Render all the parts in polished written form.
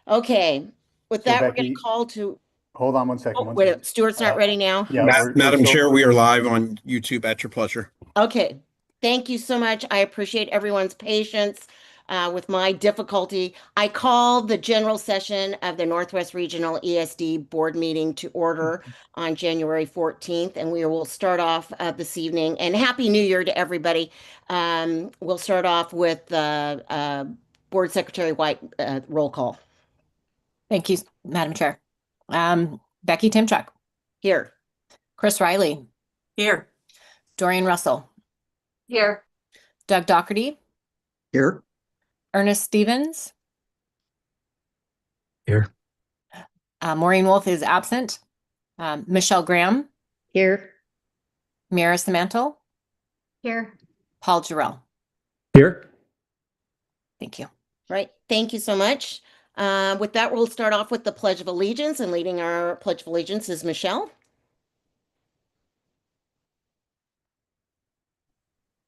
Okay, with So that, we're going to Becky, call to, hold on one second, oh, one second. wait, Stuart's not ready now. Yeah, we're Madam Chair, still, we are live on YouTube at your pleasure. Okay, thank you so much. I appreciate everyone's patience with my difficulty. I call the general session of the Northwest Regional ESD Board meeting to order on January 14th, and we will start off this evening. And Happy New Year to everybody. We'll start off with Board Secretary White roll call. Thank you, Madam Chair. Becky Timchuk, Here. Chris Riley, Here. Dorian Russell, Here. Doug Doherty, Here. Ernest Stevens. Here. Maureen Wolf is absent. Michelle Graham. Here. Mira Samantel. Here. Paul Jarrell. Here. Thank you. Right. Thank you so much. With that, we'll start off with the Pledge of Allegiance, and leading our Pledge of Allegiance is Michelle.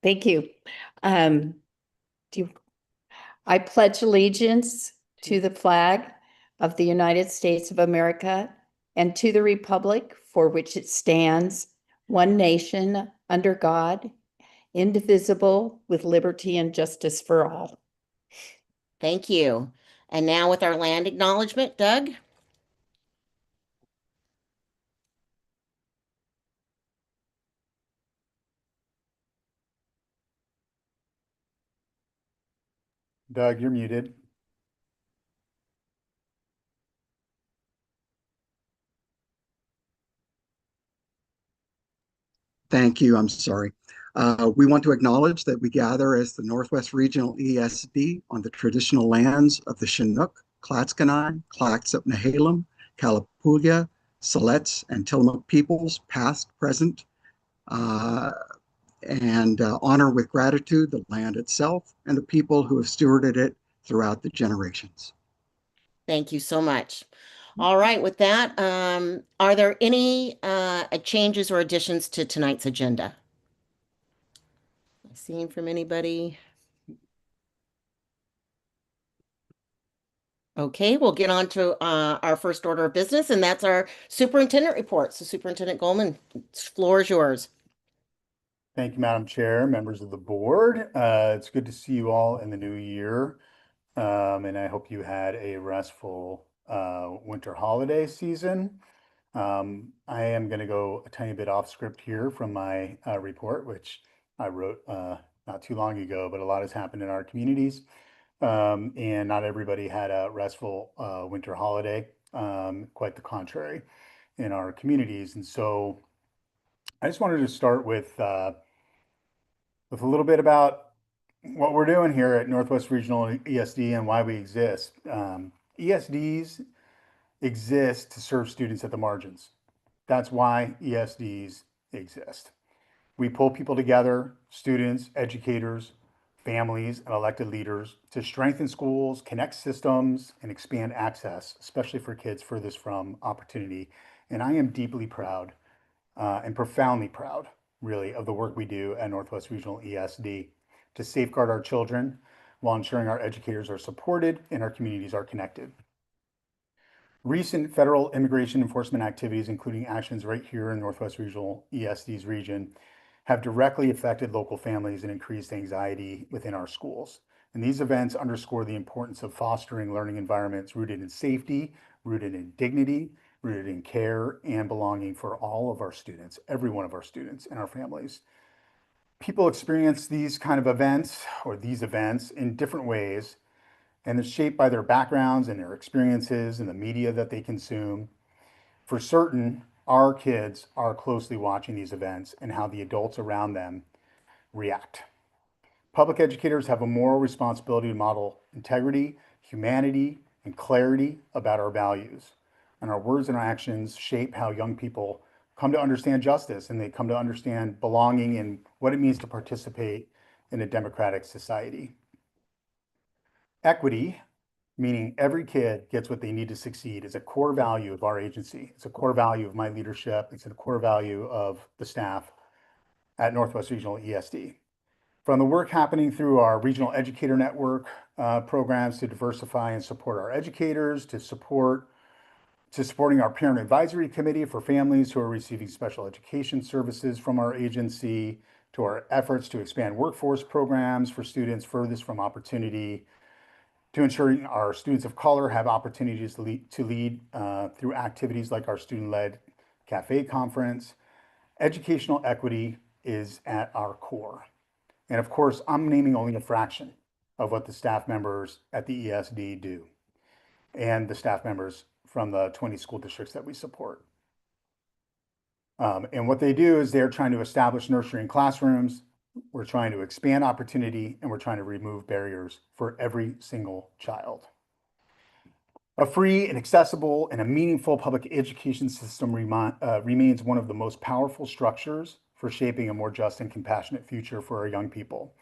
Thank you. I pledge allegiance to the flag of the United States of America and to the republic for which it stands, one nation, under God, indivisible, with liberty and justice for all. Thank you. And now with our land acknowledgement, Doug. Doug, you're muted. Thank you. I'm sorry. We want to acknowledge that we gather as the Northwest Regional ESD on the traditional lands of the Chinook, Clatskanie, Clatsop Nehalem, Kalapuya, Siletz, and Tillamook peoples, past, present, and honor with gratitude the land itself and the people who have stewarded it throughout the generations. Thank you so much. All right, with that, are there any changes or additions to tonight's agenda? Seeing from anybody? Okay, we'll get on to our first order of business, and that's our superintendent report. So Superintendent Goldman, floor is yours. Thank you, Madam Chair, members of the board. It's good to see you all in the new year. And I hope you had a restful winter holiday season. I am going to go a tiny bit off script here from my report, which I wrote not too long ago, but a lot has happened in our communities. And not everybody had a restful winter holiday, quite the contrary in our communities. And so I just wanted to start with a little bit about what we're doing here at Northwest Regional ESD and why we exist. ESDs exist to serve students at the margins. That's why ESDs exist. We pull people together, students, educators, families, and elected leaders to strengthen schools, connect systems, and expand access, especially for kids furthest from opportunity. And I am deeply proud and profoundly proud, really, of the work we do at Northwest Regional ESD to safeguard our children while ensuring our educators are supported and our communities are connected. Recent federal immigration enforcement activities, including actions right here in Northwest Regional ESD's region, have directly affected local families and increased anxiety within our schools. And these events underscore the importance of fostering learning environments rooted in safety, rooted in dignity, rooted in care and belonging for all of our students, every one of our students and our families. People experience these kind of events or these events in different ways, and they're shaped by their backgrounds and their experiences and the media that they consume. For certain, our kids are closely watching these events and how the adults around them react. Public educators have a moral responsibility to model integrity, humanity, and clarity about our values. And our words and our actions shape how young people come to understand justice, and they come to understand belonging and what it means to participate in a democratic society. Equity, meaning every kid gets what they need to succeed, is a core value of our agency. It's a core value of my leadership. It's a core value of the staff at Northwest Regional ESD. From the work happening through our regional educator network programs to diversify and support our educators, to supporting our parent advisory committee for families who are receiving special education services from our agency, to our efforts to expand workforce programs for students furthest from opportunity, to ensuring our students of color have opportunities to lead through activities like our student-led cafe conference. Educational equity is at our core. And of course, I'm naming only a fraction of what the staff members at the ESD do and the staff members from the 20 school districts that we support. And what they do is they're trying to establish nurturing classrooms. We're trying to expand opportunity, and we're trying to remove barriers for every single child. A free and accessible and a meaningful public education system remains one of the most powerful structures for shaping a more just and compassionate future for our young people.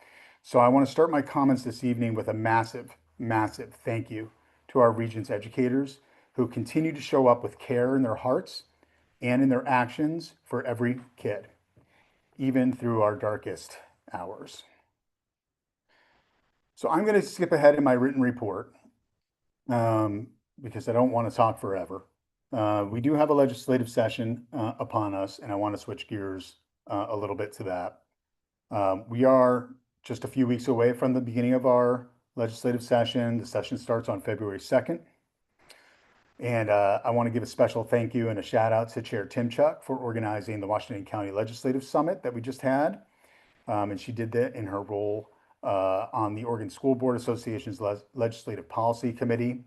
So I want to start my comments this evening with a massive, massive thank you to our Regents educators who continue to show up with care in their hearts and in their actions for every kid, even through our darkest hours. So I'm going to skip ahead in my written report because I don't want to talk forever. We do have a legislative session upon us, and I want to switch gears a little bit to that. We are just a few weeks away from the beginning of our legislative session. The session starts on February 2nd. And I want to give a special thank you and a shout out to Chair Timchuk for organizing the Washington County Legislative Summit that we just had. And she did that in her role on the Oregon School Board Association's Legislative Policy Committee.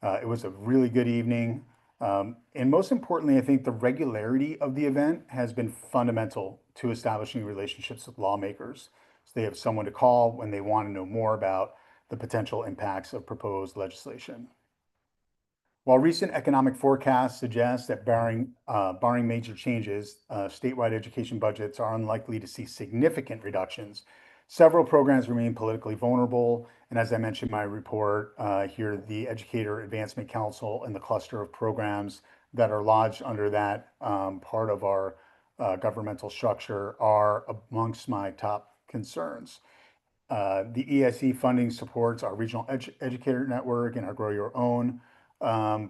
It was a really good evening. And most importantly, I think the regularity of the event has been fundamental to establishing relationships with lawmakers. So they have someone to call when they want to know more about the potential impacts of proposed legislation. While recent economic forecasts suggest that barring major changes, statewide education budgets are unlikely to see significant reductions, several programs remain politically vulnerable. And as I mentioned in my report, here, the Educator Advancement Council and the cluster of programs that are lodged under that part of our governmental structure are amongst my top concerns. The ESE funding supports our regional educator network and our Grow Your Own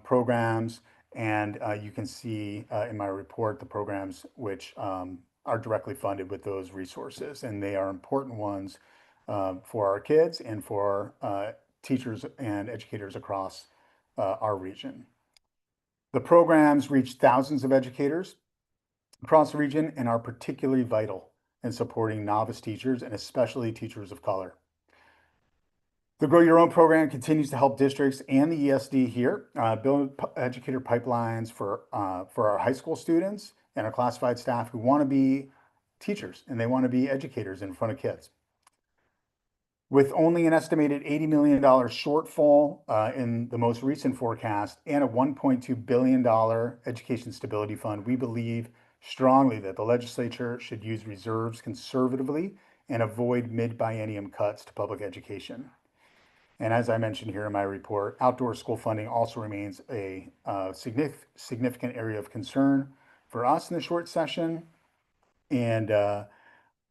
programs. And you can see in my report the programs which are directly funded with those resources. And they are important ones for our kids and for teachers and educators across our region. The programs reach thousands of educators across the region and are particularly vital in supporting novice teachers and especially teachers of color. The Grow Your Own program continues to help districts and the ESD here build educator pipelines for our high school students and our classified staff who want to be teachers and they want to be educators in front of kids. With only an estimated $80 million shortfall in the most recent forecast and a $1.2 billion education stability fund, we believe strongly that the legislature should use reserves conservatively and avoid mid-biennium cuts to public education. And as I mentioned here in my report, outdoor school funding also remains a significant area of concern for us in the short session. And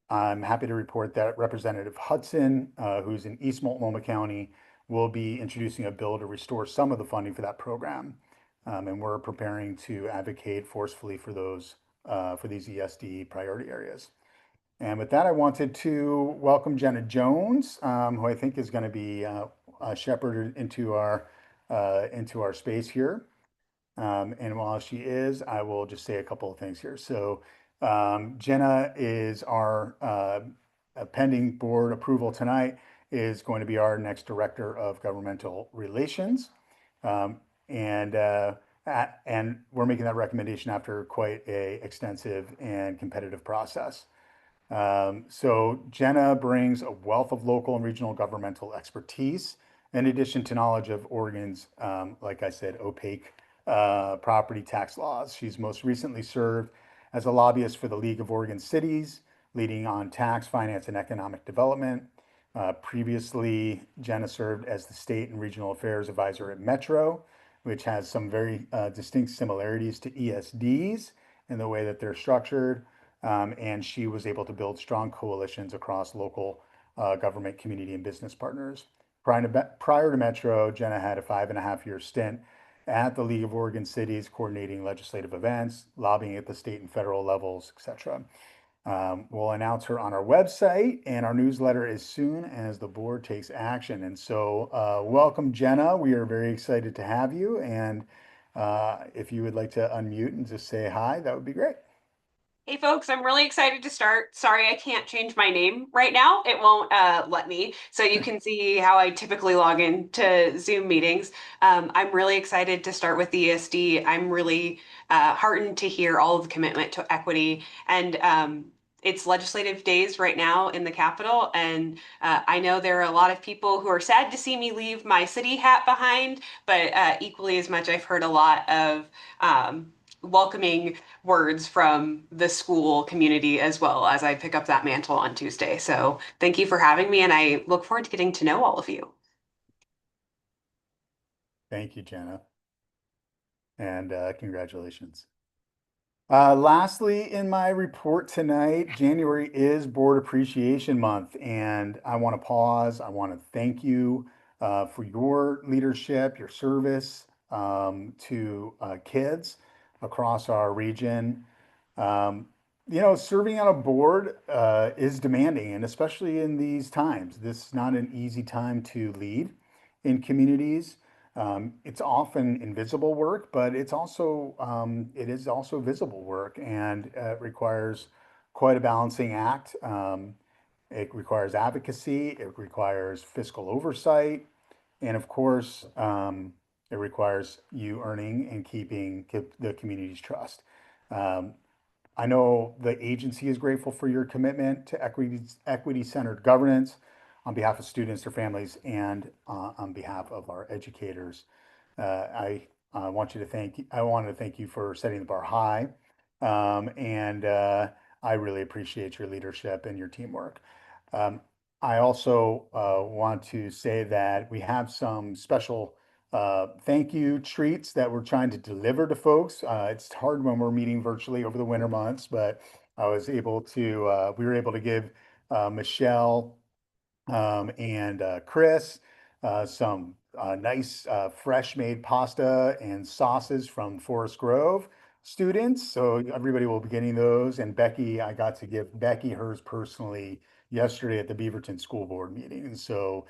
I'm happy to report that Representative Hudson, who's in East Multnomah County, will be introducing a bill to restore some of the funding for that program. And we're preparing to advocate forcefully for these ESD priority areas. And with that, I wanted to welcome Jenna Jones, who I think is going to be shepherded into our space here. And while she is, I will just say a couple of things here. So Jenna is our pending board approval tonight is going to be our next director of governmental relations. And we're making that recommendation after quite a extensive and competitive process. So Jenna brings a wealth of local and regional governmental expertise, in addition to knowledge of Oregon's, like I said, opaque property tax laws. She's most recently served as a lobbyist for the League of Oregon Cities, leading on tax, finance, and economic development. Previously, Jenna served as the state and regional affairs advisor at Metro, which has some very distinct similarities to ESDs in the way that they're structured. And she was able to build strong coalitions across local government, community, and business partners. Prior to Metro, Jenna had a 5.5 year stint at the League of Oregon Cities, coordinating legislative events, lobbying at the state and federal levels, etc. We'll announce her on our website and our newsletter as soon as the board takes action. And so, welcome, Jenna. We are very excited to have you. And if you would like to unmute and just say hi, that would be great. Hey folks, I'm really excited to start. Sorry, I can't change my name right now. It won't let me. So you can see how I typically log into Zoom meetings. I'm really excited to start with the ESD. I'm really heartened to hear all of the commitment to equity. And it's legislative days right now in the Capitol. And I know there are a lot of people who are sad to see me leave my city hat behind, but equally as much, I've heard a lot of welcoming words from the school community as well as I pick up that mantle on Tuesday. So thank you for having me, and I look forward to getting to know all of you. Thank you, Jenna. And congratulations. Lastly, in my report tonight, January is Board Appreciation Month, and I want to pause. I want to thank you for your leadership, your service to kids across our region. Serving on a board is demanding, and especially in these times, this is not an easy time to lead in communities. It's often invisible work, but it is also visible work, and it requires quite a balancing act. It requires advocacy, it requires fiscal oversight, and of course, it requires you earning and keeping the community's trust. Um, I know the agency is grateful for your commitment to equity-centered governance on behalf of students, their families, and on behalf of our educators. I wanted to thank you for setting the bar high, and I really appreciate your leadership and your teamwork. Um, I also want to say that we have some special thank you treats that we're trying to deliver to folks. It's hard when we're meeting virtually over the winter months, but we were able to give Michelle and Chris some nice fresh made pasta and sauces from Forest Grove students. So everybody will be getting those. And Becky, I got to give Becky hers personally yesterday at the Beaverton School Board meeting. And so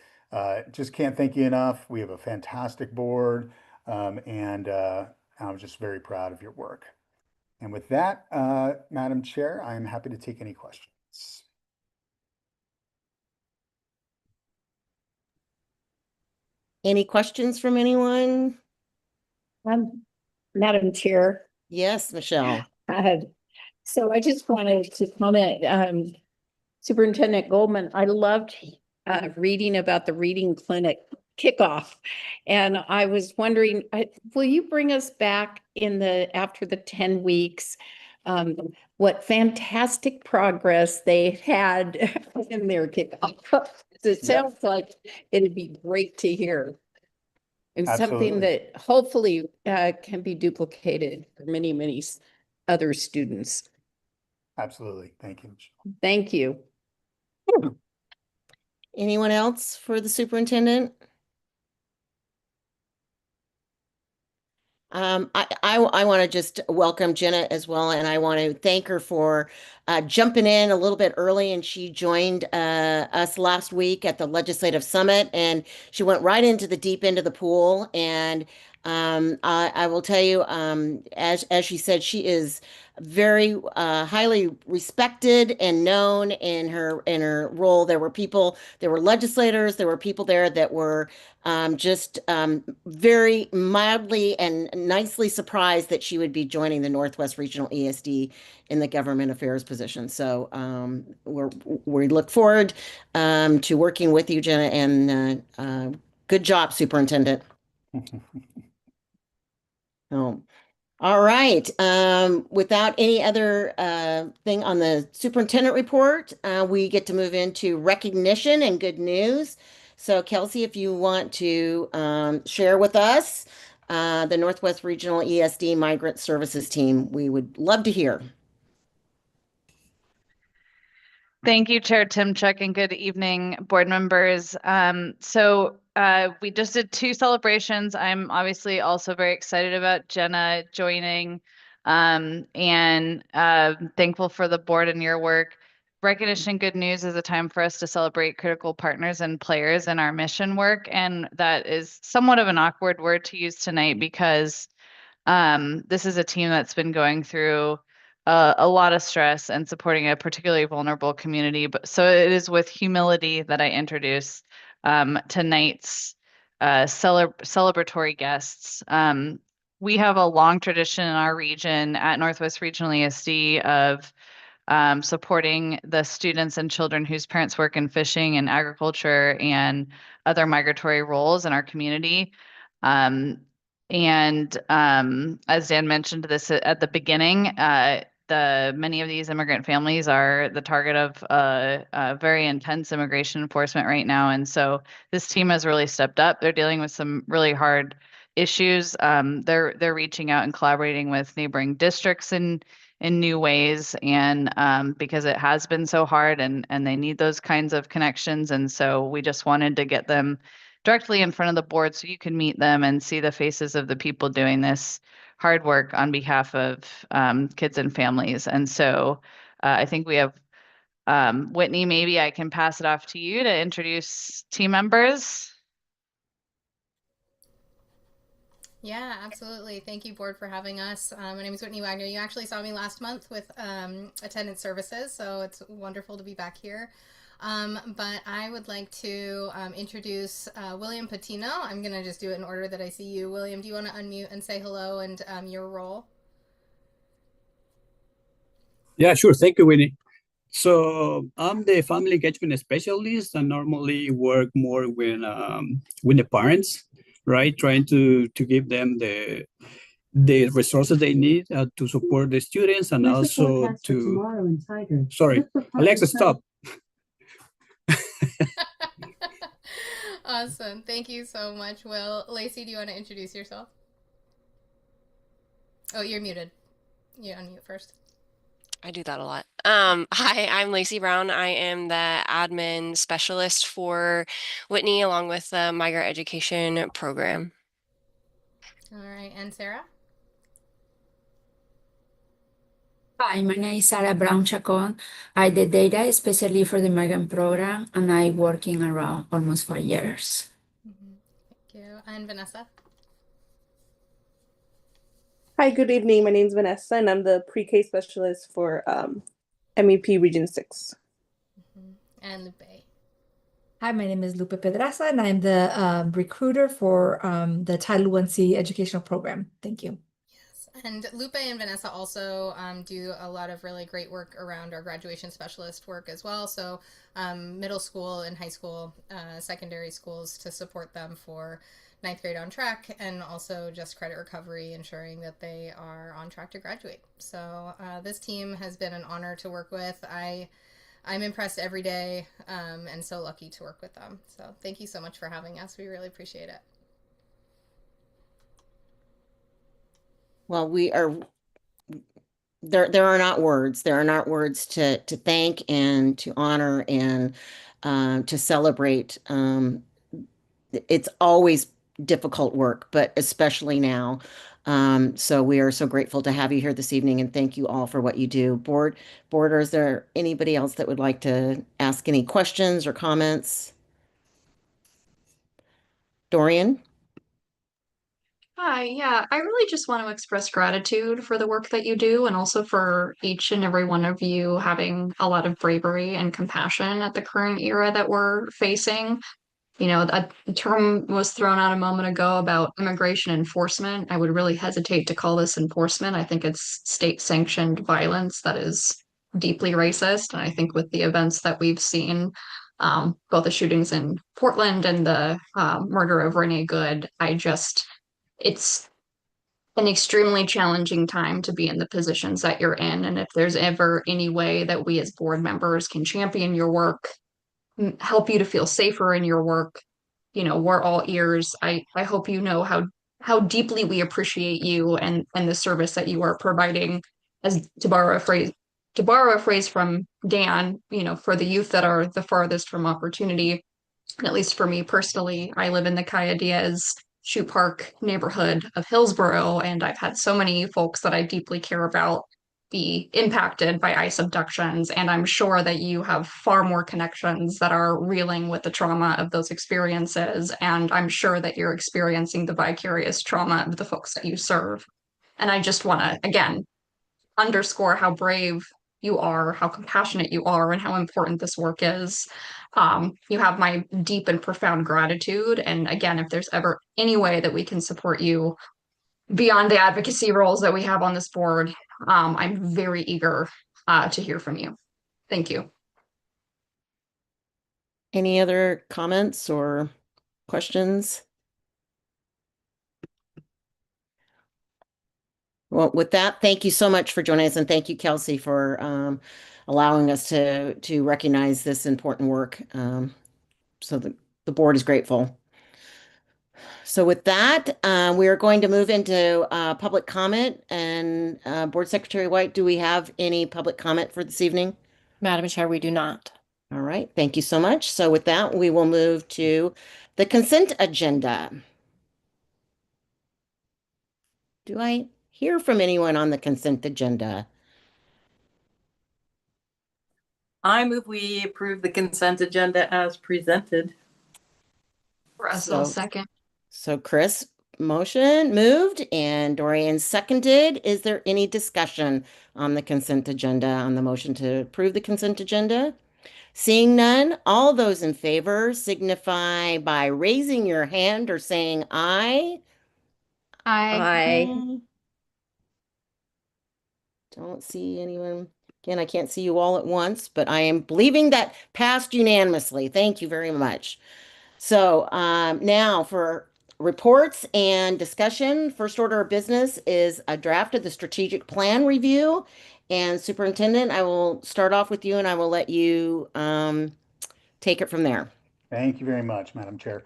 just can't thank you enough. We have a fantastic board, and I'm just very proud of your work. And with that, Madam Chair, I'm happy to take any questions. Any questions from anyone? Madam Chair, Yes, Michelle. so I just wanted to comment, Superintendent Goldman, I loved reading about the reading clinic kickoff. And I was wondering, will you bring us back after the 10 weeks, what fantastic progress they had in their kickoff? It sounds like it'd be great to hear. And something Absolutely. that hopefully can be duplicated for many, many other students. Absolutely. Thank you, Michelle. Thank you. Anyone else for the superintendent? I want to just welcome Jenna as well, and I want to thank her for jumping in a little bit early. And she joined us last week at the Legislative Summit, and she went right into the deep end of the pool. And I will tell you, as she said, she is very highly respected and known in her role. There were legislators, there were people there that were just very mildly and nicely surprised that she would be joining the Northwest Regional ESD in the government affairs position. So we look forward to working with you, Jenna, and good job, Superintendent. Oh. All right. Without any other thing on the superintendent report, we get to move into recognition and good news. So Kelsey, if you want to share with us the Northwest Regional ESD Migrant Services Team, we would love to hear. Thank you, Chair Timchuk, and good evening, board members. We just did 2 celebrations. I'm obviously also very excited about Jenna joining, and thankful for the board and your work. Recognition Good News is a time for us to celebrate critical partners and players in our mission work, and that is somewhat of an awkward word to use tonight because this is a team that's been going through a lot of stress and supporting a particularly vulnerable community. But so it is with humility that I introduce tonight's celebratory guests. We have a long tradition in our region at Northwest Regional ESD of supporting the students and children whose parents work in fishing and agriculture and other migratory roles in our community. As Dan mentioned this at the beginning, many of these immigrant families are the target of very intense immigration enforcement right now, and so this team has really stepped up. They're dealing with some really hard issues. They're reaching out and collaborating with neighboring districts in new ways, and because it has been so hard, and they need those kinds of connections, and so we just wanted to get them directly in front of the board so you can meet them and see the faces of the people doing this hard work on behalf of kids and families. And so I think we have Whitney, maybe I can pass it off to you to introduce team members. Yeah, absolutely. Thank you, board, for having us. My name is Whitney Wagner. You actually saw me last month with attendance services, so it's wonderful to be back here. But I would like to introduce William Patino. I'm going to just do it in order that I see you. William, do you want to unmute and say hello and your role? Yeah, sure. Thank you, Winnie. So I'm the family engagement specialist and normally work more with the parents, right? Trying to give them the resources they need to support the students and also to. Sorry, Alexa, stop. Awesome. Thank you so much, Will. Lacey, do you want to introduce yourself? Oh, you're muted. You unmute first. I do that a lot. Hi, I'm Lacey Brown. I am the admin specialist for Whitney along with the migrant education program. All right. And Sarah? Hi, my name is Sarah Brown Chacon. I'm the data specialist for the migrant program, and I'm working around almost 4 years. Thank you. And Vanessa? Hi, good evening. My name is Vanessa, and I'm the pre-K specialist for MEP Region 6. And Lupe? Hi, my name is Lupe Pedraza, and I'm the recruiter for the Title I-C educational program. Thank you. And Lupe and Vanessa also do a lot of really great work around our graduation specialist work as well. So middle school and high school, secondary schools to support them for 9th grade on track, and also just credit recovery, ensuring that they are on track to graduate. So this team has been an honor to work with. I'm impressed every day and so lucky to work with them. So thank you so much for having us. We really appreciate it. Well, we are there are not words. There are not words to thank and to honor and to celebrate. It's always difficult work, but especially now. So we are so grateful to have you here this evening, and thank you all for what you do. Board, is there anybody else that would like to ask any questions or comments? Dorian? Hi, yeah, I really just want to express gratitude for the work that you do and also for each and every one of you having a lot of bravery and compassion at the current era that we're facing. You know, a term was thrown out a moment ago about immigration enforcement. I would really hesitate to call this enforcement. I think it's state-sanctioned violence that is deeply racist. And I think with the events that we've seen, both the shootings in Portland and the murder of Renee Good, it's an extremely challenging time to be in the positions that you're in. And if there's ever any way that we as board members can champion your work, help you to feel safer in your work, you know, we're all ears. I hope you know how deeply we appreciate you and the service that you are providing, as to borrow a phrase to borrow a phrase from Dan, for the youth that are the farthest from opportunity, at least for me personally, I live in the Kaya Diaz Shoe Park neighborhood of Hillsborough, and I've had so many folks that I deeply care about be impacted by ICE abductions. And I'm sure that you have far more connections that are reeling with the trauma of those experiences. And I'm sure that you're experiencing the vicarious trauma of the folks that you serve. And I just want to, again, underscore how brave you are, how compassionate you are, and how important this work is. You have my deep and profound gratitude. And again, if there's ever any way that we can support you beyond the advocacy roles that we have on this board, I'm very eager to hear from you. Thank you. Any other comments or questions? Well, with that, thank you so much for joining us, and thank you, Kelsey, for allowing us to recognize this important work. So the board is grateful. So with that, we are going to move into public comment. And Board Secretary White, do we have any public comment for this evening? Madam Chair, we do not. All right, thank you so much. So with that, we will move to the consent agenda. Do I hear from anyone on the consent agenda? I move we approve the consent agenda as presented. Russell, second. So Chris moved and Dorian seconded. Is there any discussion on the consent agenda, on the motion to approve the consent agenda? Seeing none, all those in favor signify by raising your hand or saying aye. Aye. Don't see anyone. Again, I can't see you all at once, but I am believing that passed unanimously. Thank you very much. So now for reports and discussion. First order of business is a draft of the strategic plan review. And Superintendent, I will start off with you and I will let you take it from there. Thank you very much, Madam Chair.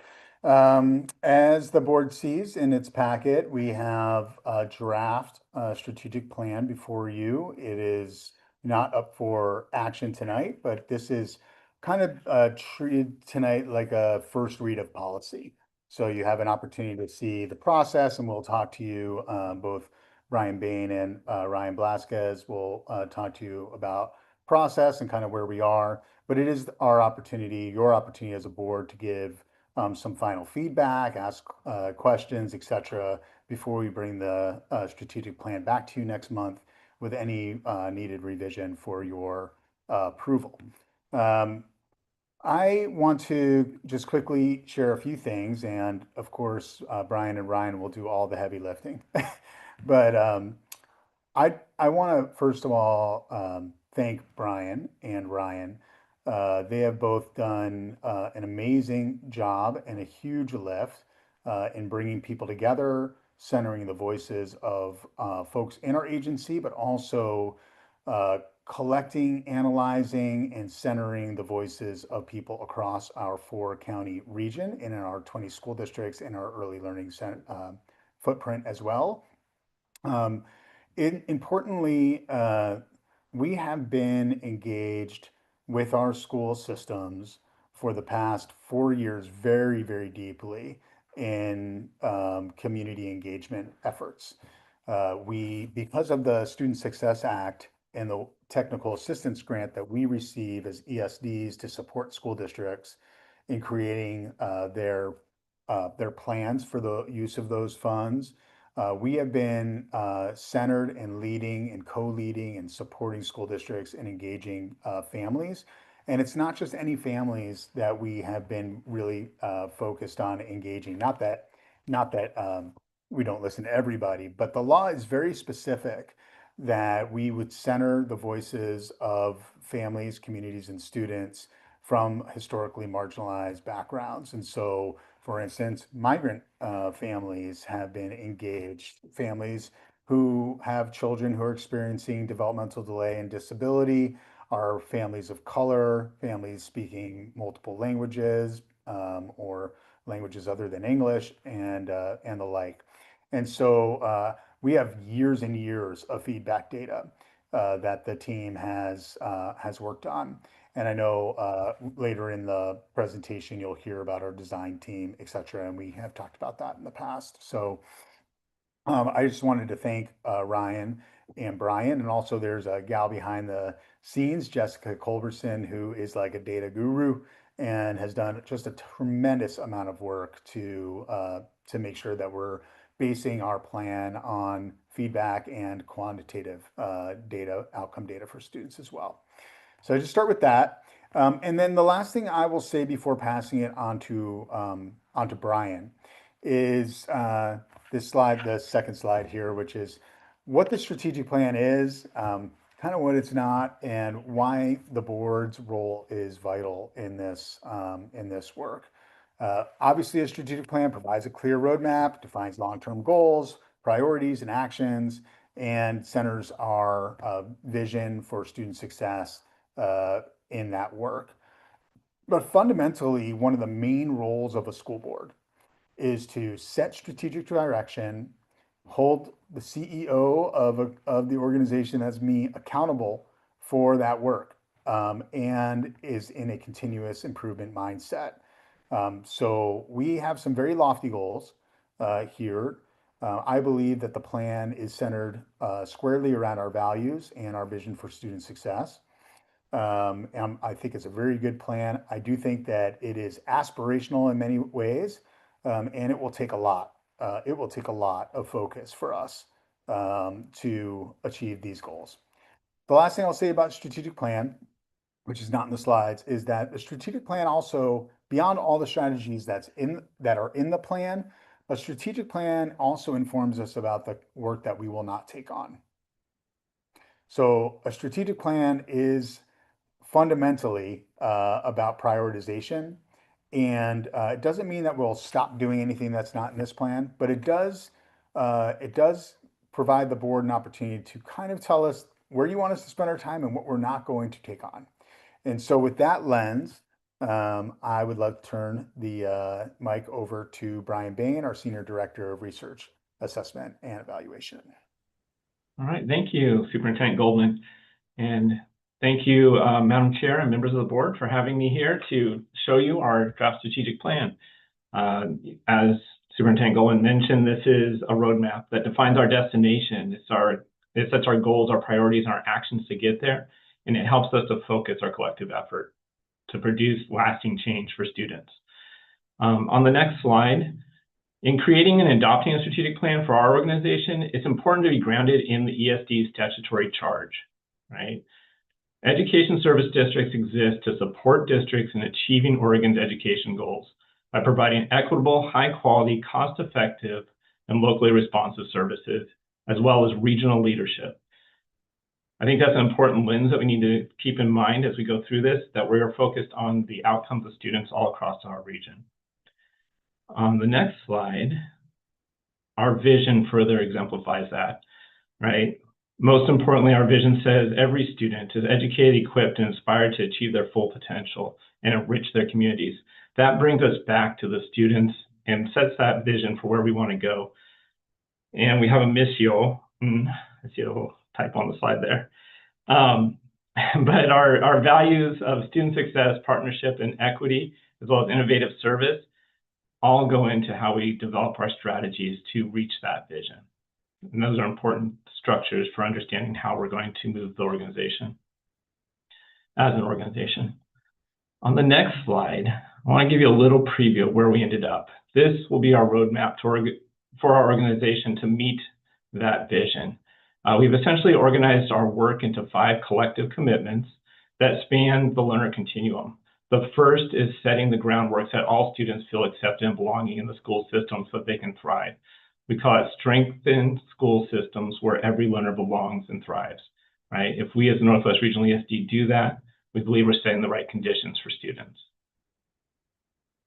As the board sees in its packet, we have a draft strategic plan before you. It is not up for action tonight, but this is kind of treated tonight like a first read of policy. So you have an opportunity to see the process, and we'll talk to you, both Ryan Bain and Ryan Blasquez will talk to you about process and kind of where we are. But it is our opportunity, your opportunity as a board to give some final feedback, ask questions, etc., before we bring the strategic plan back to you next month with any needed revision for your approval. I want to just quickly share a few things, and of course, Brian and Ryan will do all the heavy lifting. But I want to first of all thank Brian and Ryan. They have both done an amazing job and a huge lift in bringing people together, centering the voices of folks in our agency, but also collecting, analyzing, and centering the voices of people across our 4-county region and in our 20 school districts and our early learning footprint as well. Importantly, we have been engaged with our school systems for the past 4 years very, very deeply in community engagement efforts. Because of the Student Success Act and the technical assistance grant that we receive as ESDs to support school districts in creating their plans for the use of those funds, we have been centered and leading and co-leading and supporting school districts and engaging families. And it's not just any families that we have been really focused on engaging. Not that we don't listen to everybody, but the law is very specific that we would center the voices of families, communities, and students from historically marginalized backgrounds. And so, for instance, migrant families have been engaged, families who have children who are experiencing developmental delay and disability, are families of color, families speaking multiple languages or languages other than English, and the like. And so we have years and years of feedback data. that the team has worked on. And I know later in the presentation, you'll hear about our design team, et cetera, and we have talked about that in the past. So I just wanted to thank Ryan and Brian, and also there's a gal behind the scenes, Jessica Culberson, who is like a data guru and has done just a tremendous amount of work to make sure that we're basing our plan on feedback and quantitative data, outcome data for students as well. So I just start with that. And then the last thing I will say before passing it on to Brian is this slide, the second slide here, which is what the strategic plan is, kind of what it's not, and why the board's role is vital in this work. Obviously, a strategic plan provides a clear roadmap, defines long-term goals, priorities, and actions, and centers our vision for student success in that work. But fundamentally, one of the main roles of a school board is to set strategic direction, hold the CEO of the organization, that's me, accountable for that work, and is in a continuous improvement mindset. So we have some very lofty goals here. I believe that the plan is centered squarely around our values and our vision for student success. And I think it's a very good plan. I do think that it is aspirational in many ways, and it will take a lot. It will take a lot of focus for us to achieve these goals. The last thing I'll say about strategic plan, which is not in the slides, is that the strategic plan also, beyond all the strategies that are in the plan, a strategic plan also informs us about the work that we will not take on. So a strategic plan is fundamentally about prioritization. And it doesn't mean that we'll stop doing anything that's not in this plan, but it does provide the board an opportunity to kind of tell us where you want us to spend our time and what we're not going to take on. And so with that lens, I would love to turn the mic over to Brian Bain, our Senior Director of Research, Assessment, and Evaluation. All right, thank you, Superintendent Goldman. And thank you, Madam Chair and members of the board, for having me here to show you our draft strategic plan. As Superintendent Goldman mentioned, this is a roadmap that defines our destination. It sets our goals, our priorities, and our actions to get there, and it helps us to focus our collective effort to produce lasting change for students. On the next slide, in creating and adopting a strategic plan for our organization, it's important to be grounded in the ESD's statutory charge, right? Education service districts exist to support districts in achieving Oregon's education goals by providing equitable, high-quality, cost-effective, and locally responsive services, as well as regional leadership. I think that's an important lens that we need to keep in mind as we go through this, that we are focused on the outcomes of students all across our region. On the next slide, our vision further exemplifies that, right? Most importantly, our vision says every student is educated, equipped, and inspired to achieve their full potential and enrich their communities. That brings us back to the students and sets that vision for where we want to go. And we have a missio. I see a little typo on the slide there. But our values of student success, partnership, and equity, as well as innovative service, all go into how we develop our strategies to reach that vision. And those are important structures for understanding how we're going to move the organization as an organization. On the next slide, I want to give you a little preview of where we ended up. This will be our roadmap for our organization to meet that vision. We've essentially organized our work into 5 collective commitments that span the learner continuum. The first is setting the groundwork that all students feel accepted and belonging in the school system so that they can thrive. We call it strengthen school systems where every learner belongs and thrives, right? If we as the Northwest Regional ESD do that, we believe we're setting the right conditions for students.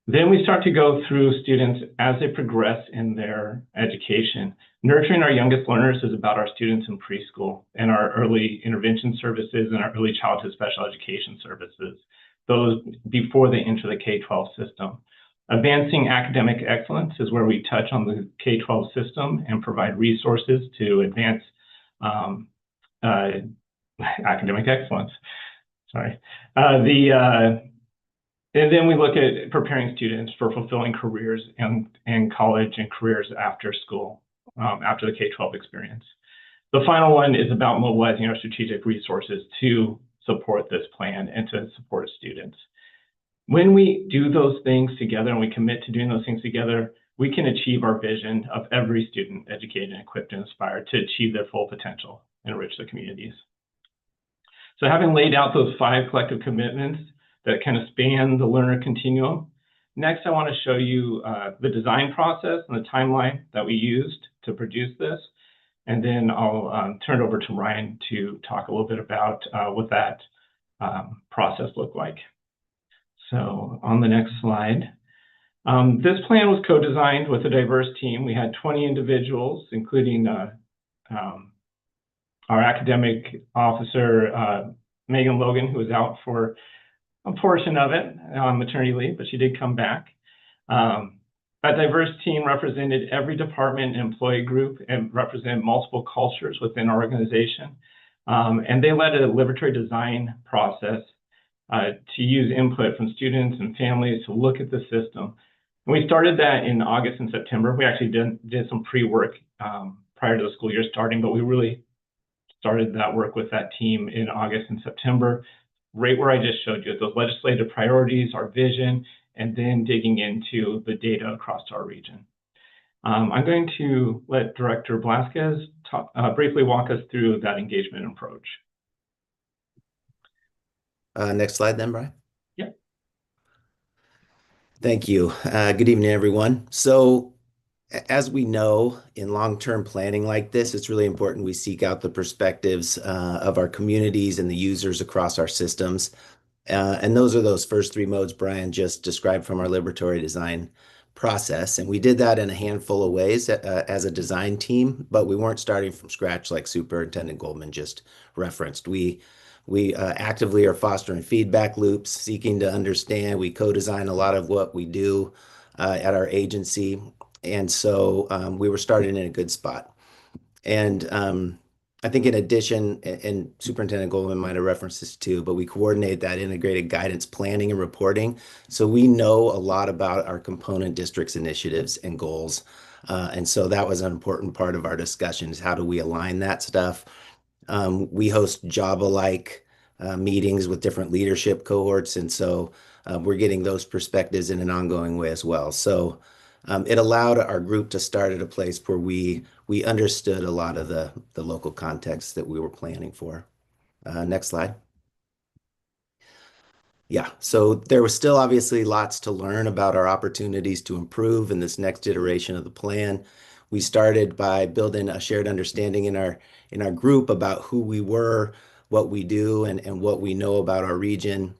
Then we start to go through students as they progress in their education. Nurturing our youngest learners is about our students in preschool and our early intervention services and our early childhood special education services, those before they enter the K-12 system. Advancing academic excellence is where we touch on the K-12 system and provide resources to advance academic excellence. Sorry. And then we look at preparing students for fulfilling careers in college and careers after school, after the K-12 experience. The final one is about mobilizing our strategic resources to support this plan and to support students. When we do those things together and we commit to doing those things together, we can achieve our vision of every student educated and equipped and inspired to achieve their full potential and enrich their communities. So having laid out those 5 collective commitments that kind of span the learner continuum, next I want to show you the design process and the timeline that we used to produce this. And then I'll turn it over to Ryan to talk a little bit about what that process looked like. So on the next slide, this plan was co-designed with a diverse team. We had 20 individuals, including our academic officer, Megan Logan, who was out for a portion of it on maternity leave, but she did come back. That diverse team represented every department and employee group and represented multiple cultures within our organization. And they led a liberatory design process to use input from students and families to look at the system. And we started that in August and September. We actually did some pre-work prior to the school year starting, but we really started that work with that team in August and September, right where I just showed you those legislative priorities, our vision, and then digging into the data across our region. I'm going to let Director Blasquez briefly walk us through that engagement approach. Next slide then, Brian. Yep. Thank you. Good evening, everyone. So as we know, in long-term planning like this, it's really important we seek out the perspectives of our communities and the users across our systems. And those are those first 3 modes Brian just described from our liberatory design process. And we did that in a handful of ways as a design team, but we weren't starting from scratch like Superintendent Goldman just referenced. We actively are fostering feedback loops, seeking to understand. We co-design a lot of what we do at our agency. And so we were starting in a good spot. And I think in addition, and Superintendent Goldman might have referenced this too, but we coordinate that integrated guidance planning and reporting. So we know a lot about our component districts initiatives and goals. And so that was an important part of our discussion is how do we align that stuff? We host job-alike meetings with different leadership cohorts. And so we're getting those perspectives in an ongoing way as well. So it allowed our group to start at a place where we understood a lot of the local context that we were planning for. Next slide. Yeah, so there was still obviously lots to learn about our opportunities to improve in this next iteration of the plan. We started by building a shared understanding in our group about who we were, what we do, and what we know about our region.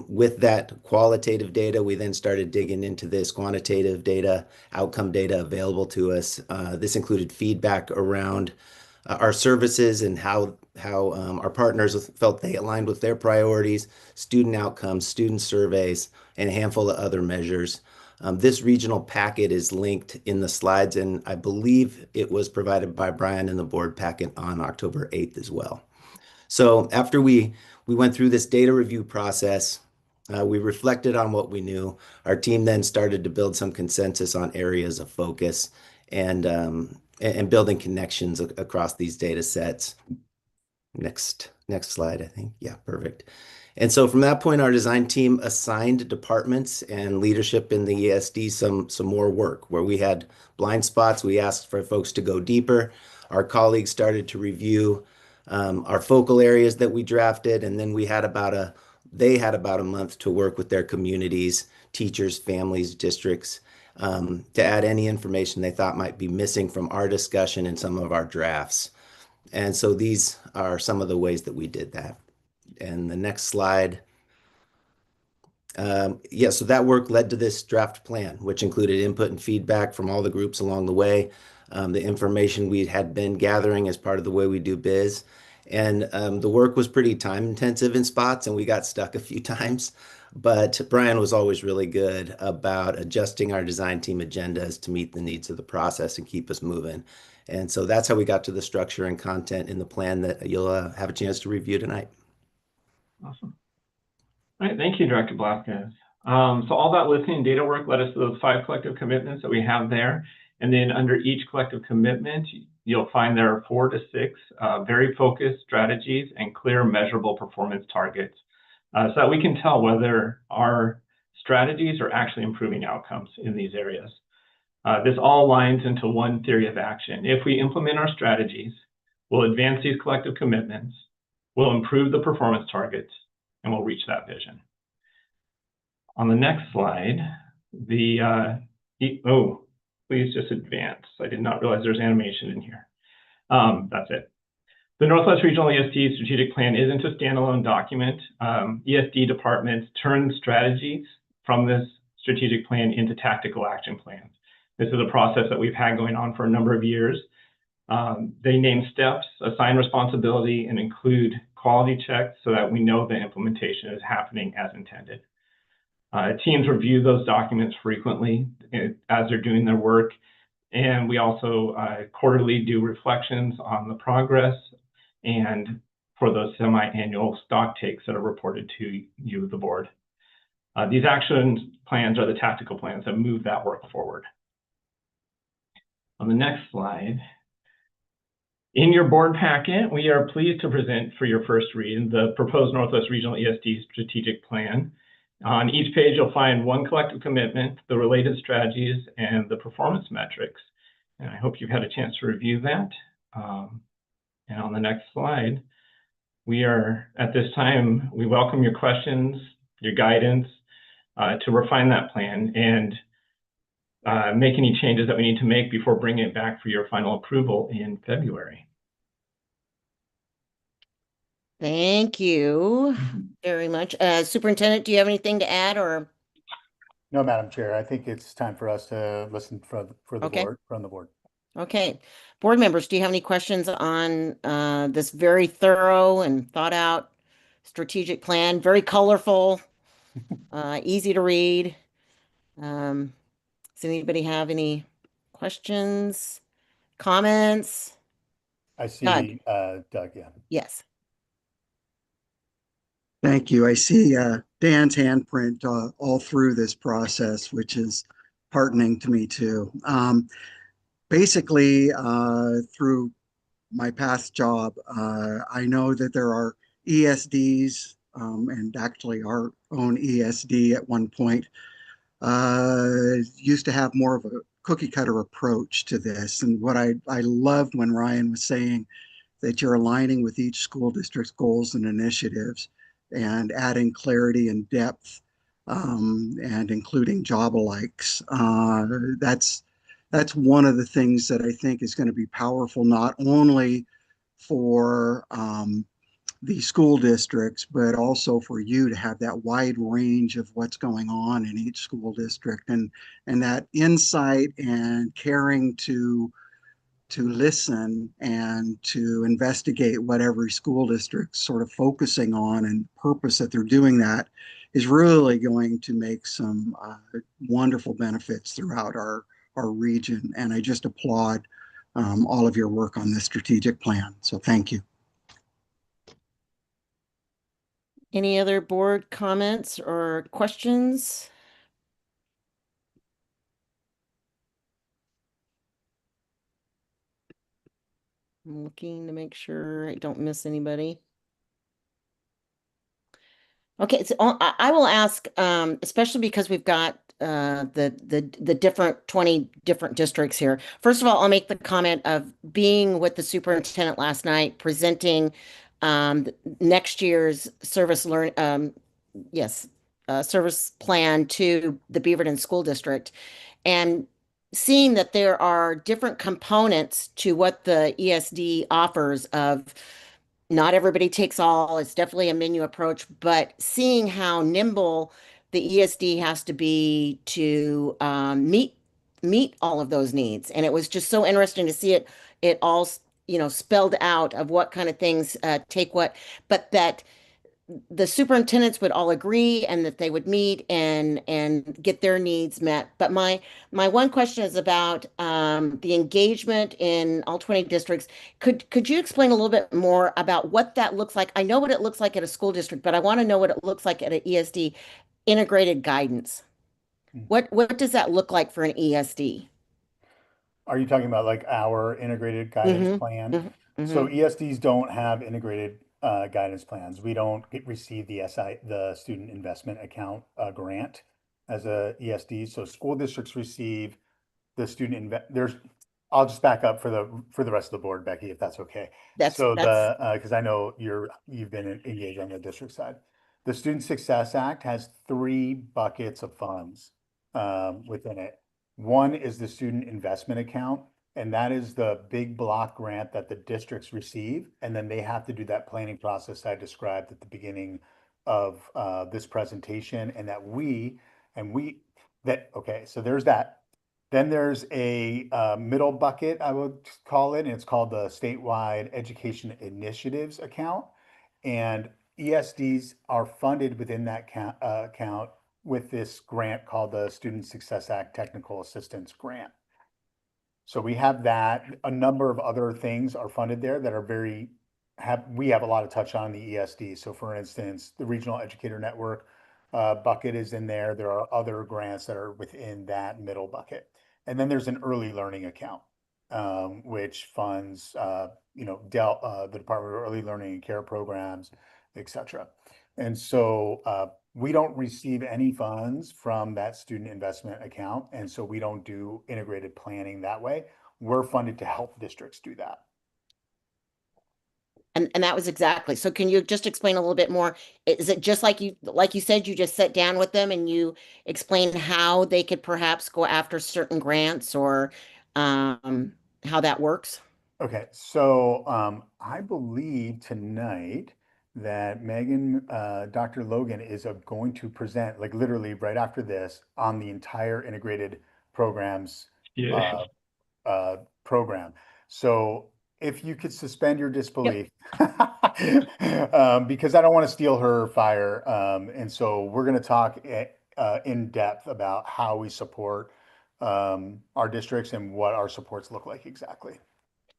With that qualitative data, we then started digging into this quantitative data, outcome data available to us. This included feedback around our services and how our partners felt they aligned with their priorities, student outcomes, student surveys, and a handful of other measures. This regional packet is linked in the slides, and I believe it was provided by Brian in the board packet on October 8th as well. So after we went through this data review process, we reflected on what we knew. Our team then started to build some consensus on areas of focus and building connections across these data sets. Next slide, I think. Yeah, perfect. And so from that point, our design team assigned departments and leadership in the ESD some more work. Where we had blind spots, we asked for folks to go deeper. Our colleagues started to review our focal areas that we drafted, and then they had about a month to work with their communities, teachers, families, districts, to add any information they thought might be missing from our discussion and some of our drafts. And so these are some of the ways that we did that. And the next slide. Yeah, so that work led to this draft plan, which included input and feedback from all the groups along the way, the information we had been gathering as part of the way we do biz. And the work was pretty time intensive in spots, and we got stuck a few times. But Brian was always really good about adjusting our design team agendas to meet the needs of the process and keep us moving. And so that's how we got to the structure and content in the plan that you'll have a chance to review tonight. Awesome. All right, thank you, Director Blasquez. So all that listening and data work led us to those 5 collective commitments that we have there. And then under each collective commitment, you'll find there are 4 to 6 very focused strategies and clear measurable performance targets so that we can tell whether our strategies are actually improving outcomes in these areas. This all aligns into one theory of action. If we implement our strategies, we'll advance these collective commitments, we'll improve the performance targets, and we'll reach that vision. On the next slide, please just advance. I did not realize there's animation in here. That's it. The Northwest Regional ESD Strategic Plan isn't a standalone document. ESD departments turn strategies from this strategic plan into tactical action plans. This is a process that we've had going on for a number of years. They name steps, assign responsibility, and include quality checks so that we know the implementation is happening as intended. Teams review those documents frequently as they're doing their work, and we also quarterly do reflections on the progress and for those semi-annual stock takes that are reported to you, the board. These action plans are the tactical plans that move that work forward. On the next slide, in your board packet, we are pleased to present for your first read the proposed Northwest Regional ESD Strategic Plan. On each page, you'll find one collective commitment, the related strategies, and the performance metrics. And I hope you've had a chance to review that. And on the next slide, at this time, we welcome your questions, your guidance to refine that plan and make any changes that we need to make before bringing it back for your final approval in February. Thank you very much. Superintendent, do you have anything to add or? No, Madam Chair, I think it's time for us to listen for the board, from the board. Okay. Board members, do you have any questions on this very thorough and thought out strategic plan? Very colorful, easy to read. Does anybody have any questions, comments? I see Doug, yeah. Yes. Thank you. I see Dan's handprint all through this process, which is heartening to me too. Basically, through my past job, I know that there are ESDs and actually our own ESD at one point used to have more of a cookie cutter approach to this. And what I loved when Ryan was saying that you're aligning with each school district's goals and initiatives and adding clarity and depth and including job alikes. That's one of the things that I think is going to be powerful, not only for the school districts, but also for you to have that wide range of what's going on in each school district and that insight and caring to listen and to investigate what every school district's sort of focusing on and purpose that they're doing that is really going to make some wonderful benefits throughout our region. And I just applaud all of your work on this strategic plan. So thank you. Any other board comments or questions? I'm looking to make sure I don't miss anybody. Okay, so I will ask, especially because we've got the different 20 different districts here. First of all, I'll make the comment of being with the superintendent last night, presenting next year's service plan to the Beaverton School District, and seeing that there are different components to what the ESD offers of not everybody takes all. It's definitely a menu approach, but seeing how nimble the ESD has to be to meet all of those needs. And it was just so interesting to see it all, spelled out of what kind of things take what, but that the superintendents would all agree and that they would meet and get their needs met. But my one question is about the engagement in all 20 districts. Could you explain a little bit more about what that looks like? I know what it looks like at a school district, but I want to know what it looks like at an ESD integrated guidance. What does that look like for an ESD? Are you talking about like our integrated guidance plan? So ESDs don't have integrated guidance plans. We don't receive the the student investment account grant as a ESD. So school districts receive the I'll just back up for the rest of the board, Becky, if that's okay. That's Because I know you've been engaged on the district side. The Student Success Act has 3 buckets of funds within it. One is the student investment account, and that is the big block grant that the districts receive, and then they have to do that planning process I described at the beginning of this presentation, and okay, so there's that. Then there's a middle bucket, I would call it, and it's called the Statewide Education Initiatives account. And ESDs are funded within that account with this grant called the Student Success Act Technical Assistance Grant. So we have that. A number of other things are funded there that are we have a lot of touch on the ESD. So for instance, the Regional Educator Network bucket is in there. There are other grants that are within that middle bucket. And then there's an early learning account, which funds, the Department of Early Learning and Care Programs, et cetera. And so we don't receive any funds from that student investment account. And so we don't do integrated planning that way. We're funded to help districts do that. And that was exactly. So can you just explain a little bit more? Is it just like you said, you just sat down with them and you explain how they could perhaps go after certain grants or how that works? Okay, so I believe tonight that Dr. Logan is going to present, like literally right after this, on the entire integrated programs program. So if you could suspend your disbelief, because I don't want to steal her fire. And so we're going to talk in depth about how we support our districts and what our supports look like exactly.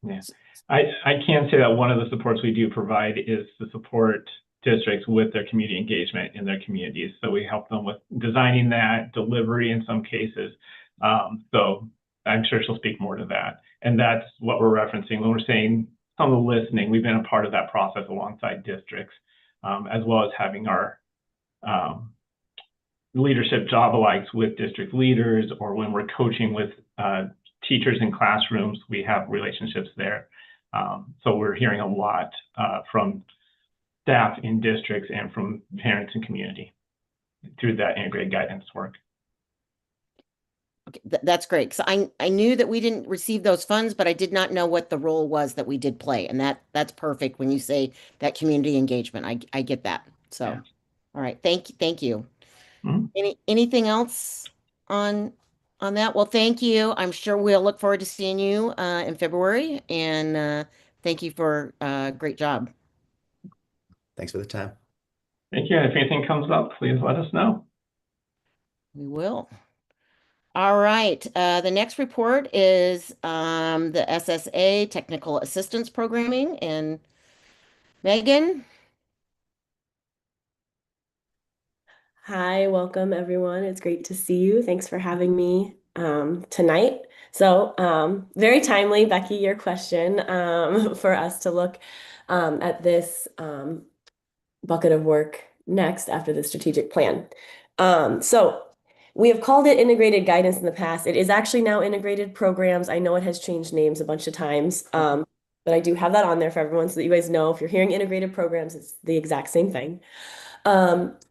Yeah, I can say that one of the supports we do provide is to support districts with their community engagement in their communities. So we help them with designing that, delivery in some cases. So I'm sure she'll speak more to that. And that's what we're referencing when we're saying some of the listening. We've been a part of that process alongside districts, as well as having our leadership job alikes with district leaders, or when we're coaching with teachers in classrooms, we have relationships there. So we're hearing a lot from staff in districts and from parents and community through that integrated guidance work. Okay, that's great. So I knew that we didn't receive those funds, but I did not know what the role was that we did play. And that's perfect when you say that community engagement. I get that. So, yeah. All right. Thank you. Anything else on that? Well, thank you. I'm sure we'll look forward to seeing you in February. And thank you for a great job. Thanks for the time. Thank you. And if anything comes up, please let us know. We will. All right. The next report is the SSA Technical Assistance Programming. And Megan? Hi, welcome everyone. It's great to see you. Thanks for having me tonight. So very timely, Becky, your question for us to look at this bucket of work next after the strategic plan. So we have called it integrated guidance in the past. It is actually now integrated programs. I know it has changed names a bunch of times, but I do have that on there for everyone so that you guys know if you're hearing integrated programs, it's the exact same thing.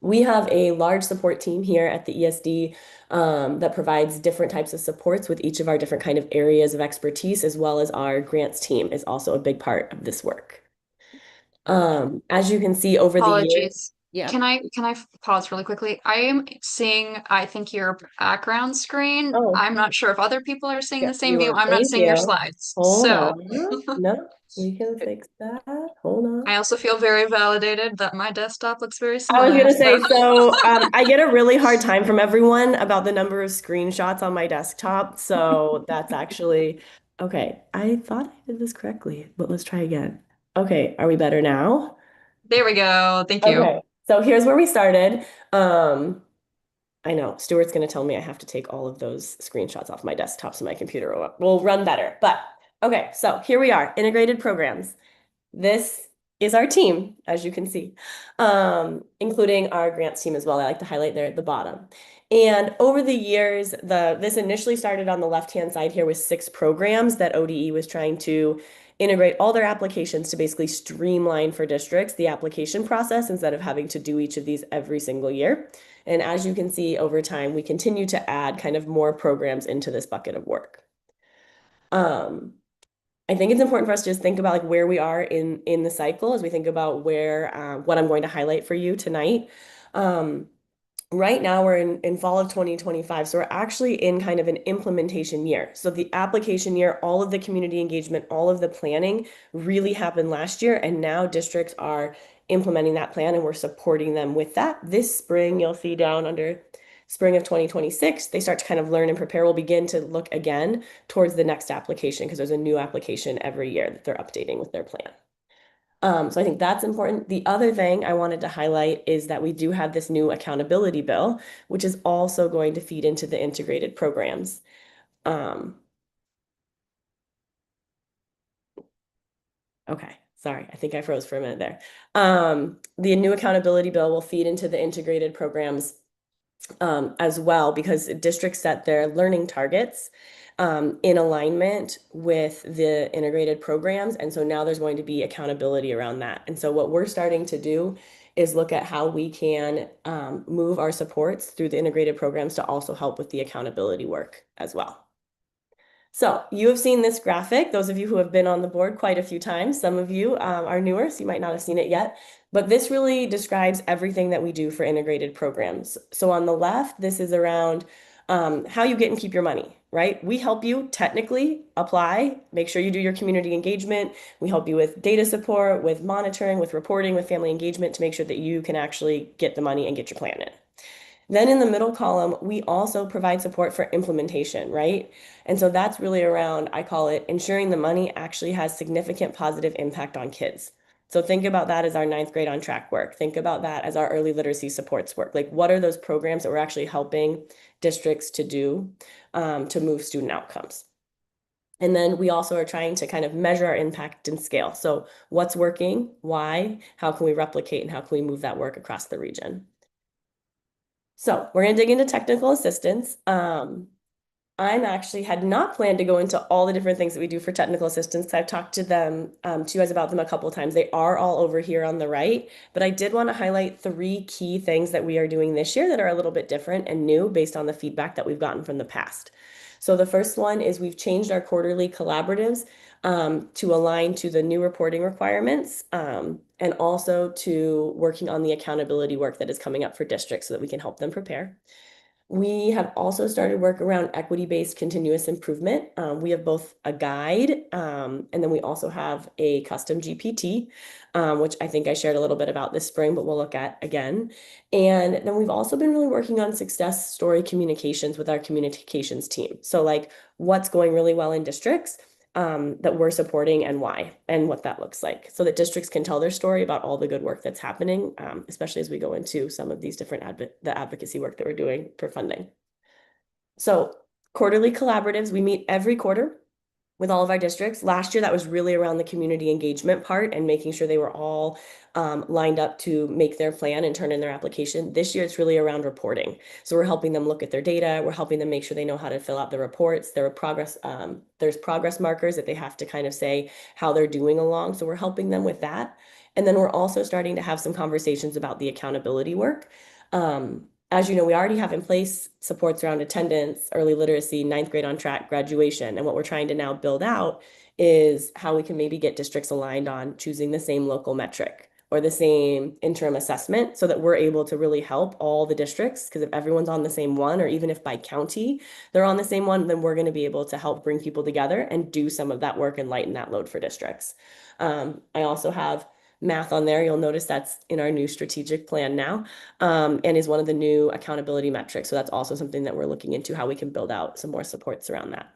We have a large support team here at the ESD that provides different types of supports with each of our different kind of areas of expertise, as well as our grants team is also a big part of this work. As you can see over the years. Yeah. Can I pause really quickly? I am seeing, I think, your background screen. Oh, I'm not sure if other people are seeing yeah, the same you view. are. I'm not Thank seeing your you. slides. Hold So on. No, we can fix that. Hold on. I also feel very validated that my desktop looks very I was similar. gonna say, so I get a really hard time from everyone about the number of screenshots on my desktop. So that's actually okay. I thought I did this correctly, but let's try again. Okay, are we better now? There we go. Thank you. Okay, so here's where we started. I know Stuart's gonna tell me I have to take all of those screenshots off my desktop so my computer will run better. But okay, so here we are, integrated programs. This is our team, as you can see, including our grants team as well. I like to highlight there at the bottom. And over the years, this initially started on the left-hand side here with 6 programs that ODE was trying to integrate all their applications to basically streamline for districts the application process instead of having to do each of these every single year. And as you can see over time, we continue to add kind of more programs into this bucket of work. I think it's important for us to just think about like where we are in the cycle as we think about where what I'm going to highlight for you tonight. Right now we're in fall of 2025, so we're actually in kind of an implementation year. So the application year, all of the community engagement, all of the planning really happened last year, and now districts are implementing that plan and we're supporting them with that. This spring, you'll see down under spring of 2026, they start to kind of learn and prepare. We'll begin to look again towards the next application because there's a new application every year that they're updating with their plan. So I think that's important. The other thing I wanted to highlight is that we do have this new accountability bill, which is also going to feed into the integrated programs. Okay, sorry, I think I froze for a minute there. The new accountability bill will feed into the integrated programs as well because districts set their learning targets in alignment with the integrated programs. And so now there's going to be accountability around that. And so what we're starting to do is look at how we can move our supports through the integrated programs to also help with the accountability work as well. So you have seen this graphic, those of you who have been on the board quite a few times. Some of you are newer, so you might not have seen it yet. But this really describes everything that we do for integrated programs. So on the left, this is around how you get and keep your money, right? We help you technically apply, make sure you do your community engagement. We help you with data support, with monitoring, with reporting, with family engagement to make sure that you can actually get the money and get your plan in. Then in the middle column, we also provide support for implementation, right? And so that's really around, I call it ensuring the money actually has significant positive impact on kids. So think about that as our 9th grade on track work. Think about that as our early literacy supports work. Like what are those programs that we're actually helping districts to do to move student outcomes? And then we also are trying to kind of measure our impact and scale. So what's working, why, how can we replicate, and how can we move that work across the region? So we're going to dig into technical assistance. I'm actually had not planned to go into all the different things that we do for technical assistance. I've talked to them, to you guys about them a couple of times. They are all over here on the right, but I did want to highlight 3 key things that we are doing this year that are a little bit different and new based on the feedback that we've gotten from the past. So the first one is we've changed our quarterly collaboratives to align to the new reporting requirements and also to working on the accountability work that is coming up for districts so that we can help them prepare. We have also started work around equity-based continuous improvement. We have both a guide and then we also have a custom GPT, which I think I shared a little bit about this spring, but we'll look at again. And then we've also been really working on success story communications with our communications team. So like what's going really well in districts that we're supporting and why and what that looks like so that districts can tell their story about all the good work that's happening, especially as we go into some of these different the advocacy work that we're doing for funding. So quarterly collaboratives, we meet every quarter with all of our districts. Last year, that was really around the community engagement part and making sure they were all lined up to make their plan and turn in their application. This year, it's really around reporting. So we're helping them look at their data. We're helping them make sure they know how to fill out the reports. There's progress markers that they have to kind of say how they're doing along. So we're helping them with that. And then we're also starting to have some conversations about the accountability work. As you know, we already have in place supports around attendance, early literacy, 9th grade on track, graduation. And what we're trying to now build out is how we can maybe get districts aligned on choosing the same local metric or the same interim assessment so that we're able to really help all the districts. Because if everyone's on the same one, or even if by county they're on the same one, then we're going to be able to help bring people together and do some of that work and lighten that load for districts. I also have math on there. You'll notice that's in our new strategic plan now, and is one of the new accountability metrics. So that's also something that we're looking into, how we can build out some more supports around that.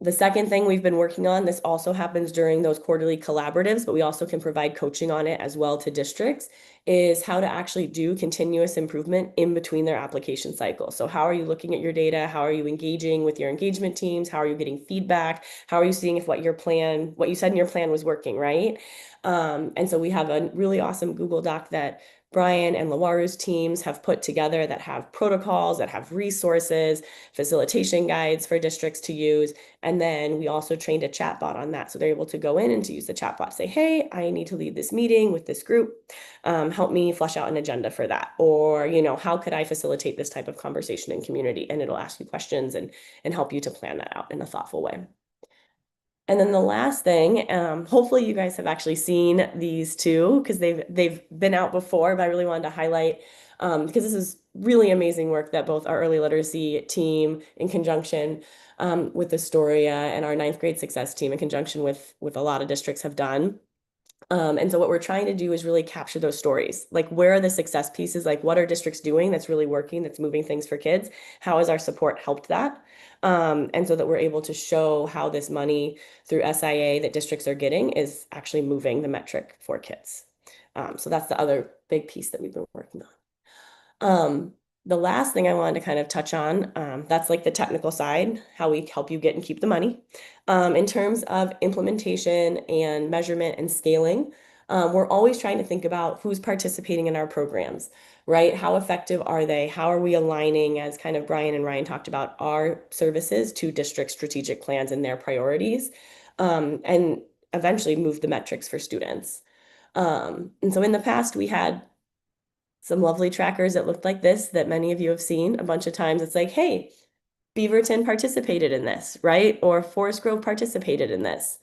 The second thing we've been working on, this also happens during those quarterly collaboratives, but we also can provide coaching on it as well to districts, is how to actually do continuous improvement in between their application cycle. So how are you looking at your data? How are you engaging with your engagement teams? How are you getting feedback? How are you seeing if what you said in your plan was working, right? And so we have a really awesome Google Doc that Brian and Lawaru's teams have put together that have protocols, that have resources, facilitation guides for districts to use. And then we also trained a chatbot on that. So they're able to go in and to use the chatbot, say, hey, I need to lead this meeting with this group. Help me flesh out an agenda for that. Or, how could I facilitate this type of conversation in community? And it'll ask you questions and help you to plan that out in a thoughtful way. And then the last thing, hopefully you guys have actually seen these two because they've been out before, but I really wanted to highlight because this is really amazing work that both our early literacy team in conjunction with Astoria and our ninth grade success team in conjunction with a lot of districts have done. And so what we're trying to do is really capture those stories. Like, where are the success pieces? Like, what are districts doing that's really working, that's moving things for kids? How has our support helped that? And so that we're able to show how this money through SIA that districts are getting is actually moving the metric for kids. So that's the other big piece that we've been working on. The last thing I wanted to kind of touch on, that's like the technical side, how we help you get and keep the money. In terms of implementation and measurement and scaling, we're always trying to think about who's participating in our programs, right? How effective are they? How are we aligning, as kind of Brian and Ryan talked about, our services to district strategic plans and their priorities, and eventually move the metrics for students. And so in the past, we had some lovely trackers that looked like this that many of you have seen a bunch of times. It's like, hey, Beaverton participated in this, right? Or Forest Grove participated in this,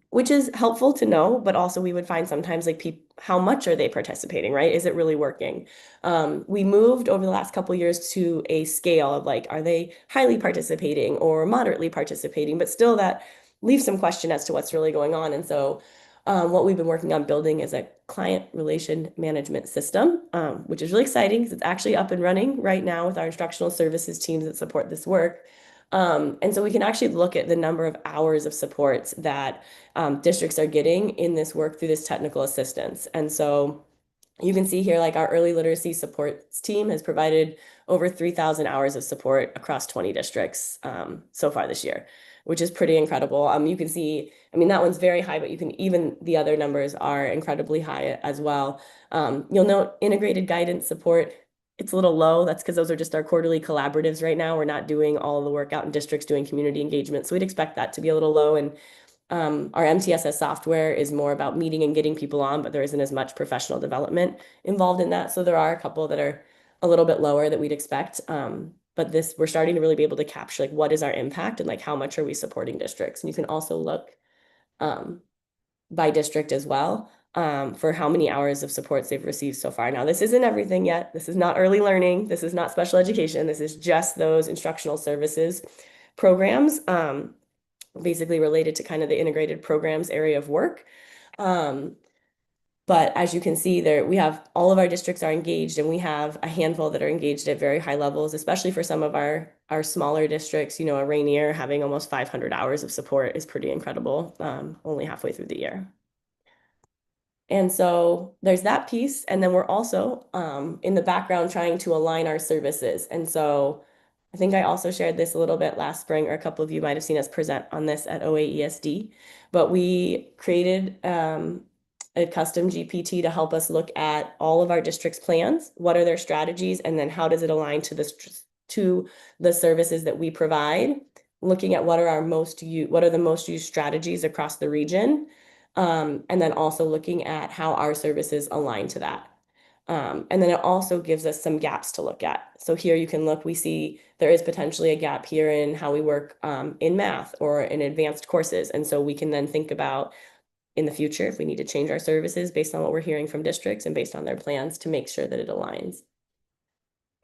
which is helpful to know, but also we would find sometimes like how much are they participating, right? Is it really working? We moved over the last couple of years to a scale of like, are they highly participating or moderately participating? But still that leaves some question as to what's really going on. And so what we've been working on building is a client relation management system, which is really exciting because it's actually up and running right now with our instructional services teams that support this work. And so we can actually look at the number of hours of supports that districts are getting in this work through this technical assistance. And so you can see here, like our early literacy supports team has provided over 3,000 hours of support across 20 districts so far this year, which is pretty incredible. You can see, I mean, that one's very high, but you can even the other numbers are incredibly high as well. You'll note integrated guidance support. It's a little low. That's because those are just our quarterly collaboratives right now. We're not doing all of the work out in districts doing community engagement. So we'd expect that to be a little low. And our MTSS software is more about meeting and getting people on, but there isn't as much professional development involved in that. So there are a couple that are a little bit lower that we'd expect. But we're starting to really be able to capture like what is our impact and like how much are we supporting districts. And you can also look by district as well for how many hours of supports they've received so far. Now, this isn't everything yet. This is not early learning. This is not special education. This is just those instructional services programs, basically related to kind of the integrated programs area of work. But as you can see there, we have all of our districts are engaged and we have a handful that are engaged at very high levels, especially for some of our smaller districts. A Rainier having almost 500 hours of support is pretty incredible, only halfway through the year. And so there's that piece. And then we're also in the background trying to align our services. And so I think I also shared this a little bit last spring, or a couple of you might have seen us present on this at OAESD, but we created a custom GPT to help us look at all of our district's plans. What are their strategies? And then how does it align to the services that we provide? Looking at what are the most used strategies across the region. And then also looking at how our services align to that. And then it also gives us some gaps to look at. So here you can look, we see there is potentially a gap here in how we work in math or in advanced courses. And so we can then think about in the future if we need to change our services based on what we're hearing from districts and based on their plans to make sure that it aligns.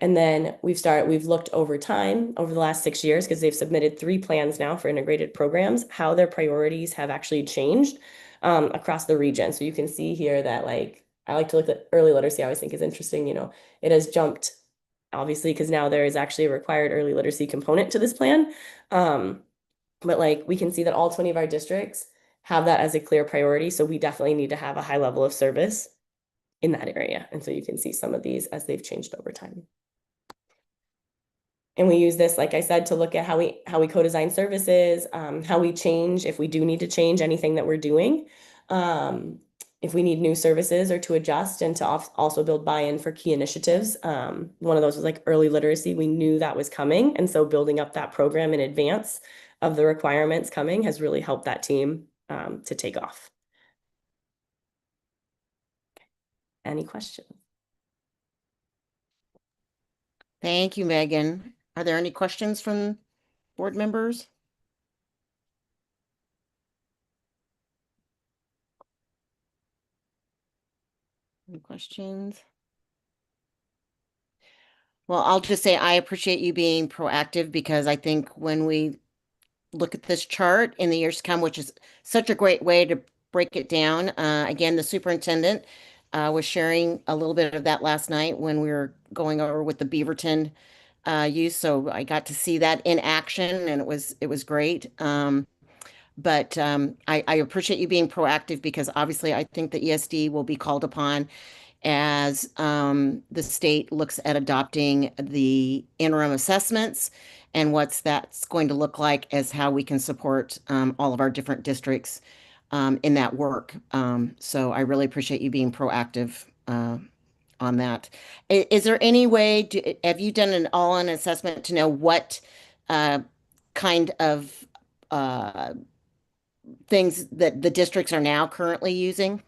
And then we've looked over time, over the last 6 years, because they've submitted 3 plans now for integrated programs, how their priorities have actually changed across the region. So you can see here that I like to look at early literacy, I always think is interesting, it has jumped obviously because now there is actually a required early literacy component to this plan. But we can see that all 20 of our districts have that as a clear priority. So we definitely need to have a high level of service in that area. And so you can see some of these as they've changed over time. And we use this, like I said, to look at how we co-design services, how we change if we do need to change anything that we're doing, if we need new services or to adjust, and to also build buy-in for key initiatives. One of those was like early literacy. We knew that was coming, and so building up that program in advance of the requirements coming has really helped that team to take off. Any questions? Thank you, Megan. Are there any questions from board members? Any questions? Well, I'll just say I appreciate you being proactive, because I think when we look at this chart in the years to come, which is such a great way to break it down. Again, the superintendent was sharing a little bit of that last night when we were going over with the Beaverton use. So I got to see that in action, and it was great. But I appreciate you being proactive, because obviously I think the ESD will be called upon as the state looks at adopting the interim assessments, and that's going to look like as how we can support all of our different districts in that work. So I really appreciate you being proactive on that. Is there any way, have you done an all-in assessment to know what kind of things that the districts are now currently using?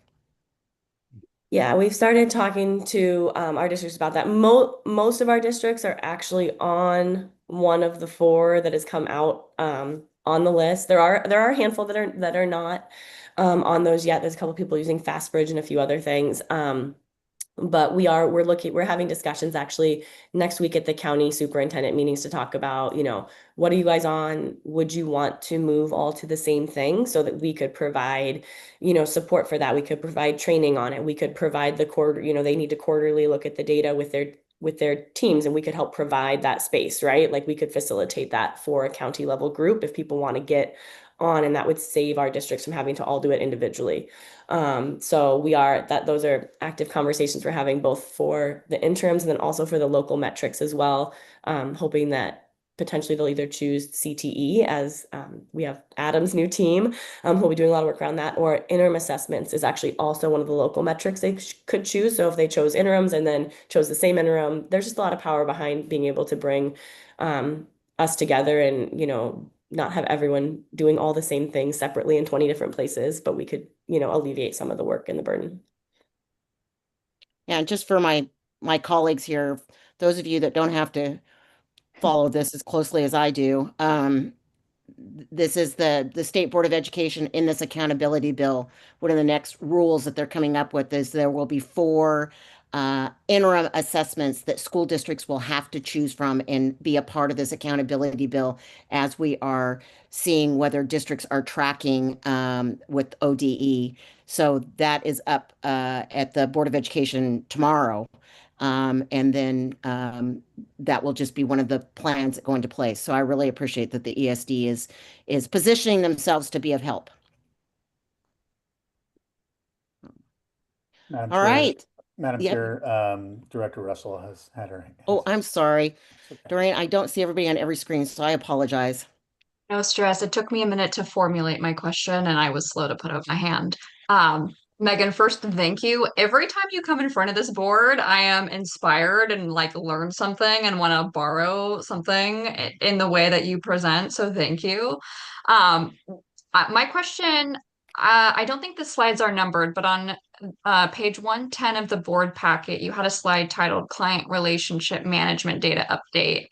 Yeah, we've started talking to our districts about that. Most of our districts are actually on one of the 4 that has come out on the list. There are a handful that are not on those yet. There's a couple people using FastBridge and a few other things. But we're having discussions actually next week at the county superintendent meetings to talk about, what are you guys on? Would you want to move all to the same thing, so that we could provide, support for that? We could provide training on it. We could provide the quarter, they need to quarterly look at the data with their teams, and we could help provide that space, right? Like we could facilitate that for a county level group if people want to get on, and that would save our districts from having to all do it individually. So those are active conversations we're having, both for the interims and then also for the local metrics as well. Hoping that potentially they'll either choose CTE, as we have Adam's new team who'll be doing a lot of work around that, or interim assessments is actually also one of the local metrics they could choose. So if they chose interims and then chose the same interim, there's just a lot of power behind being able to bring us together and, not have everyone doing all the same things separately in 20 different places, but we could, alleviate some of the work and the burden. Yeah, and just for my colleagues here, those of you that don't have to follow this as closely as I do, this is the State Board of Education in this accountability bill. One of the next rules that they're coming up with is there will be 4 interim assessments that school districts will have to choose from and be a part of this accountability bill, as we are seeing whether districts are tracking with ODE. So that is up at the Board of Education tomorrow. And then that will just be one of the plans that go into place. So I really appreciate that the ESD is positioning themselves to be of help. Madam All Chair, right. Madam Yep. Chair, Director Russell has had her. Oh, I'm sorry. Doreen, I don't see everybody on every screen, so I apologize. No stress. It took me a minute to formulate my question, and I was slow to put up my hand. Megan, first, thank you. Every time you come in front of this board, I am inspired and learn something and want to borrow something in the way that you present. So thank you. My question, I don't think the slides are numbered, but on page 110 of the board packet, you had a slide titled Client Relationship Management Data Update.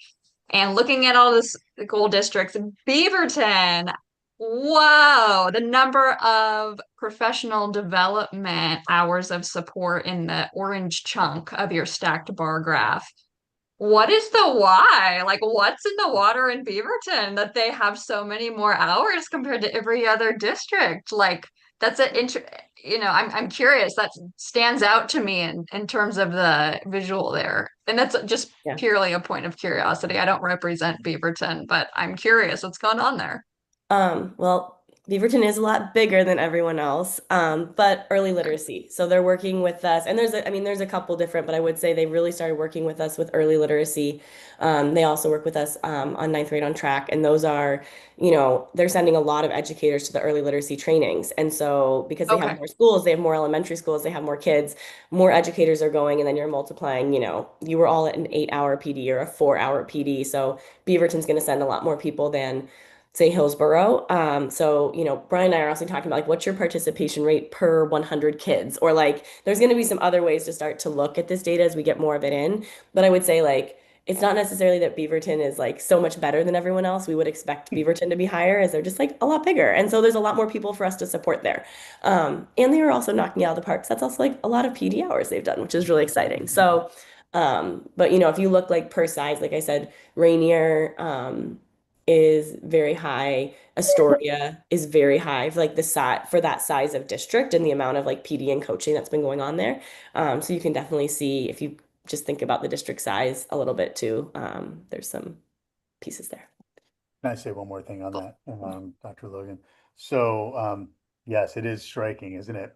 And looking at all this goal districts, Beaverton, Whoa, the number of professional development hours of support in the orange chunk of your stacked bar graph. What is the why? Like, what's in the water in Beaverton that they have so many more hours compared to every other district? Like, that's I'm curious. That stands out to me in terms of the visual there. And that's just Yeah. purely a point of curiosity. I don't represent Beaverton, but I'm curious what's going on there. Well, Beaverton is a lot bigger than everyone else, but early literacy. So they're working with us, and there's a couple different, but I would say they really started working with us with early literacy. They also work with us on ninth grade on track, and those are, they're sending a lot of educators to the early literacy trainings. And so because they have Okay. more schools, they have more elementary schools, they have more kids, more educators are going, and then you're multiplying, you were all at an 8-hour PD or a 4-hour PD. So Beaverton's going to send a lot more people than say Hillsborough. So, Brian and I are also talking about like, what's your participation rate per 100 kids? Or like, there's going to be some other ways to start to look at this data as we get more of it in. But I would say like, it's not necessarily that Beaverton is like so much better than everyone else. We would expect Beaverton to be higher as they're just like a lot bigger. And so there's a lot more people for us to support there. And they are also knocking it out of the park. So that's also like a lot of PD hours they've done, which is really exciting. So, but if you look like per size, like I said, Rainier, is very high. Astoria is very high for like the size for that size of district and the amount of like PD and coaching that's been going on there. So you can definitely see if you just think about the district size a little bit too. There's some pieces there. Can I say one more thing on that, Dr. Logan? So, yes, it is striking, isn't it?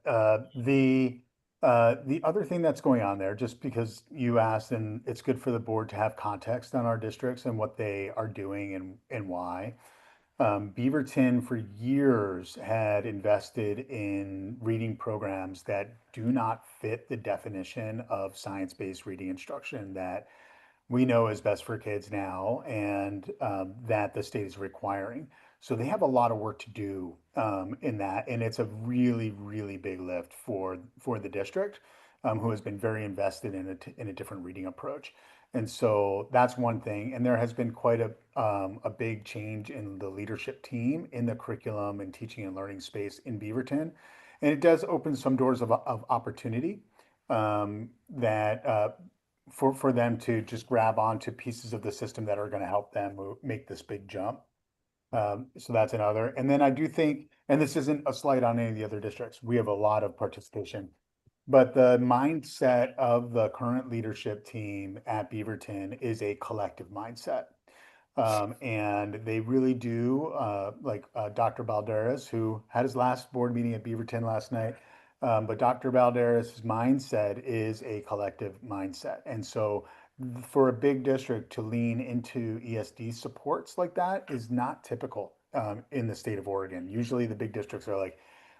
The other thing that's going on there, just because you asked, and it's good for the board to have context on our districts and what they are doing and why. Beaverton for years had invested in reading programs that do not fit the definition of science-based reading instruction that we know is best for kids now and that the state is requiring. So they have a lot of work to do in that, and it's a really, really big lift for the district, who has been very invested in a different reading approach. And so that's one thing. And there has been quite a big change in the leadership team in the curriculum and teaching and learning space in Beaverton. And it does open some doors of opportunity that for them to just grab onto pieces of the system that are going to help them make this big jump. So that's another. And then I do think, and this isn't a slight on any of the other districts, we have a lot of participation, but the mindset of the current leadership team at Beaverton is a collective mindset. And they really do, like Dr. Balderas, who had his last board meeting at Beaverton last night. But Dr. Balderas' mindset is a collective mindset. And so for a big district to lean into ESD supports like that is not typical in the state of Oregon. Usually the big districts are like,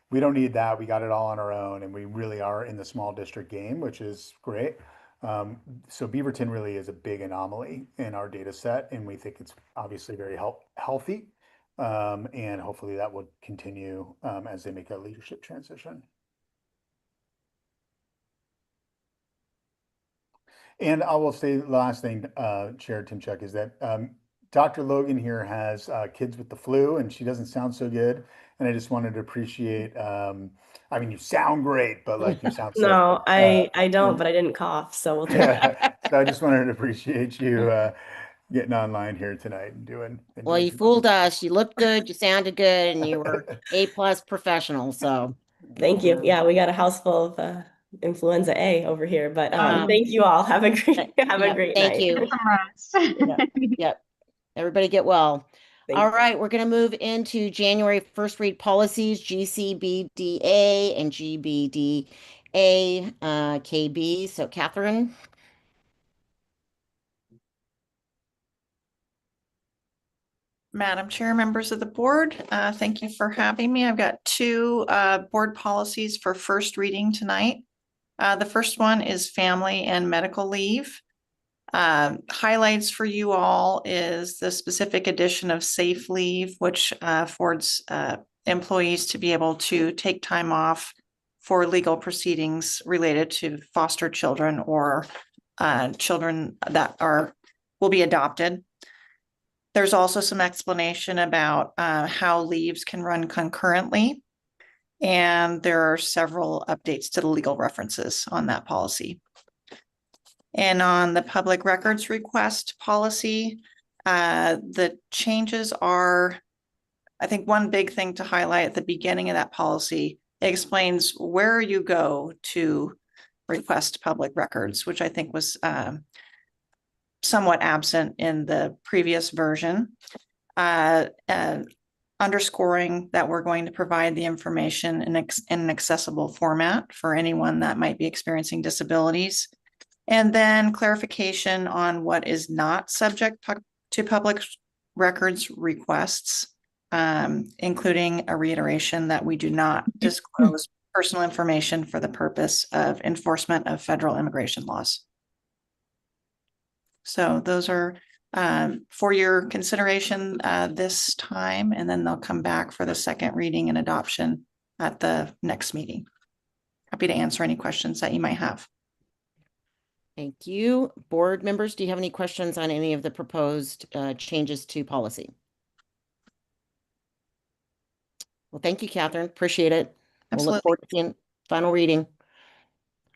we don't need that. We got it all on our own. And we really are in the small district game, which is great. So Beaverton really is a big anomaly in our data set, and we think it's obviously very healthy. And hopefully that will continue as they make a leadership transition. And I will say the last thing, Chair Timchuk, is that Dr. Logan here has kids with the flu, and she doesn't sound so good. And I just wanted to appreciate, I mean, you sound great, but like you sound sick. No, I don't, but I didn't cough, so we'll try. So I just wanted to appreciate you getting online here tonight and doing. Well, you fooled us. You looked good, you sounded good, and you were A+ professional. So Thank you. Yeah, we got a house full of influenza A over here, but thank you all. Have a great thank night. you. Yep. Everybody get well. Thank All you. right, we're going to move into January first read policies, GCBDA and GBDA KB. So Catherine. Madam Chair, members of the board, thank you for having me. I've got two board policies for first reading tonight. The first one is family and medical leave. Highlights for you all is the specific addition of safe leave, which affords employees to be able to take time off for legal proceedings related to foster children or children that will be adopted. There's also some explanation about how leaves can run concurrently. And there are several updates to the legal references on that policy. And on the public records request policy, the changes are, I think one big thing to highlight at the beginning of that policy, it explains where you go to request public records, which I think was somewhat absent in the previous version. Underscoring that we're going to provide the information in an accessible format for anyone that might be experiencing disabilities. And then clarification on what is not subject to public records requests, including a reiteration that we do not disclose personal information for the purpose of enforcement of federal immigration laws. So those are for your consideration this time, and then they'll come back for the second reading and adoption at the next meeting. Happy to answer any questions that you might have. Thank you. Board members, do you have any questions on any of the proposed changes to policy? Well, thank you, Catherine. Appreciate it. We'll look forward to seeing final reading.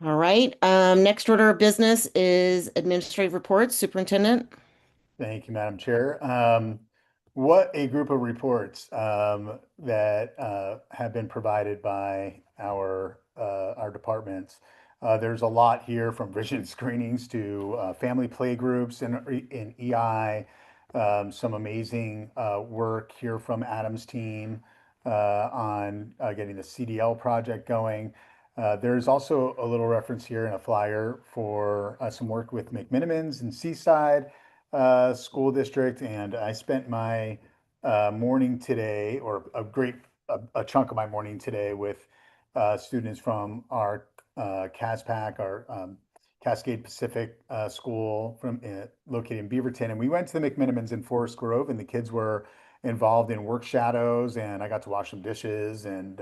All right. Next order of business is administrative reports. Superintendent. Thank you, Madam Chair. What a group of reports that have been provided by our departments. There's a lot here, from vision screenings to family play groups in EI. Some amazing work here from Adam's team on getting the CDL project going. There's also a little reference here in a flyer for some work with McMinimans and Seaside School District. And I spent my morning today, or a chunk of my morning today, with students from our CASPAC, our Cascade Pacific School located in Beaverton. And we went to the McMinimans in Forest Grove, and the kids were involved in work shadows, and I got to wash some dishes, and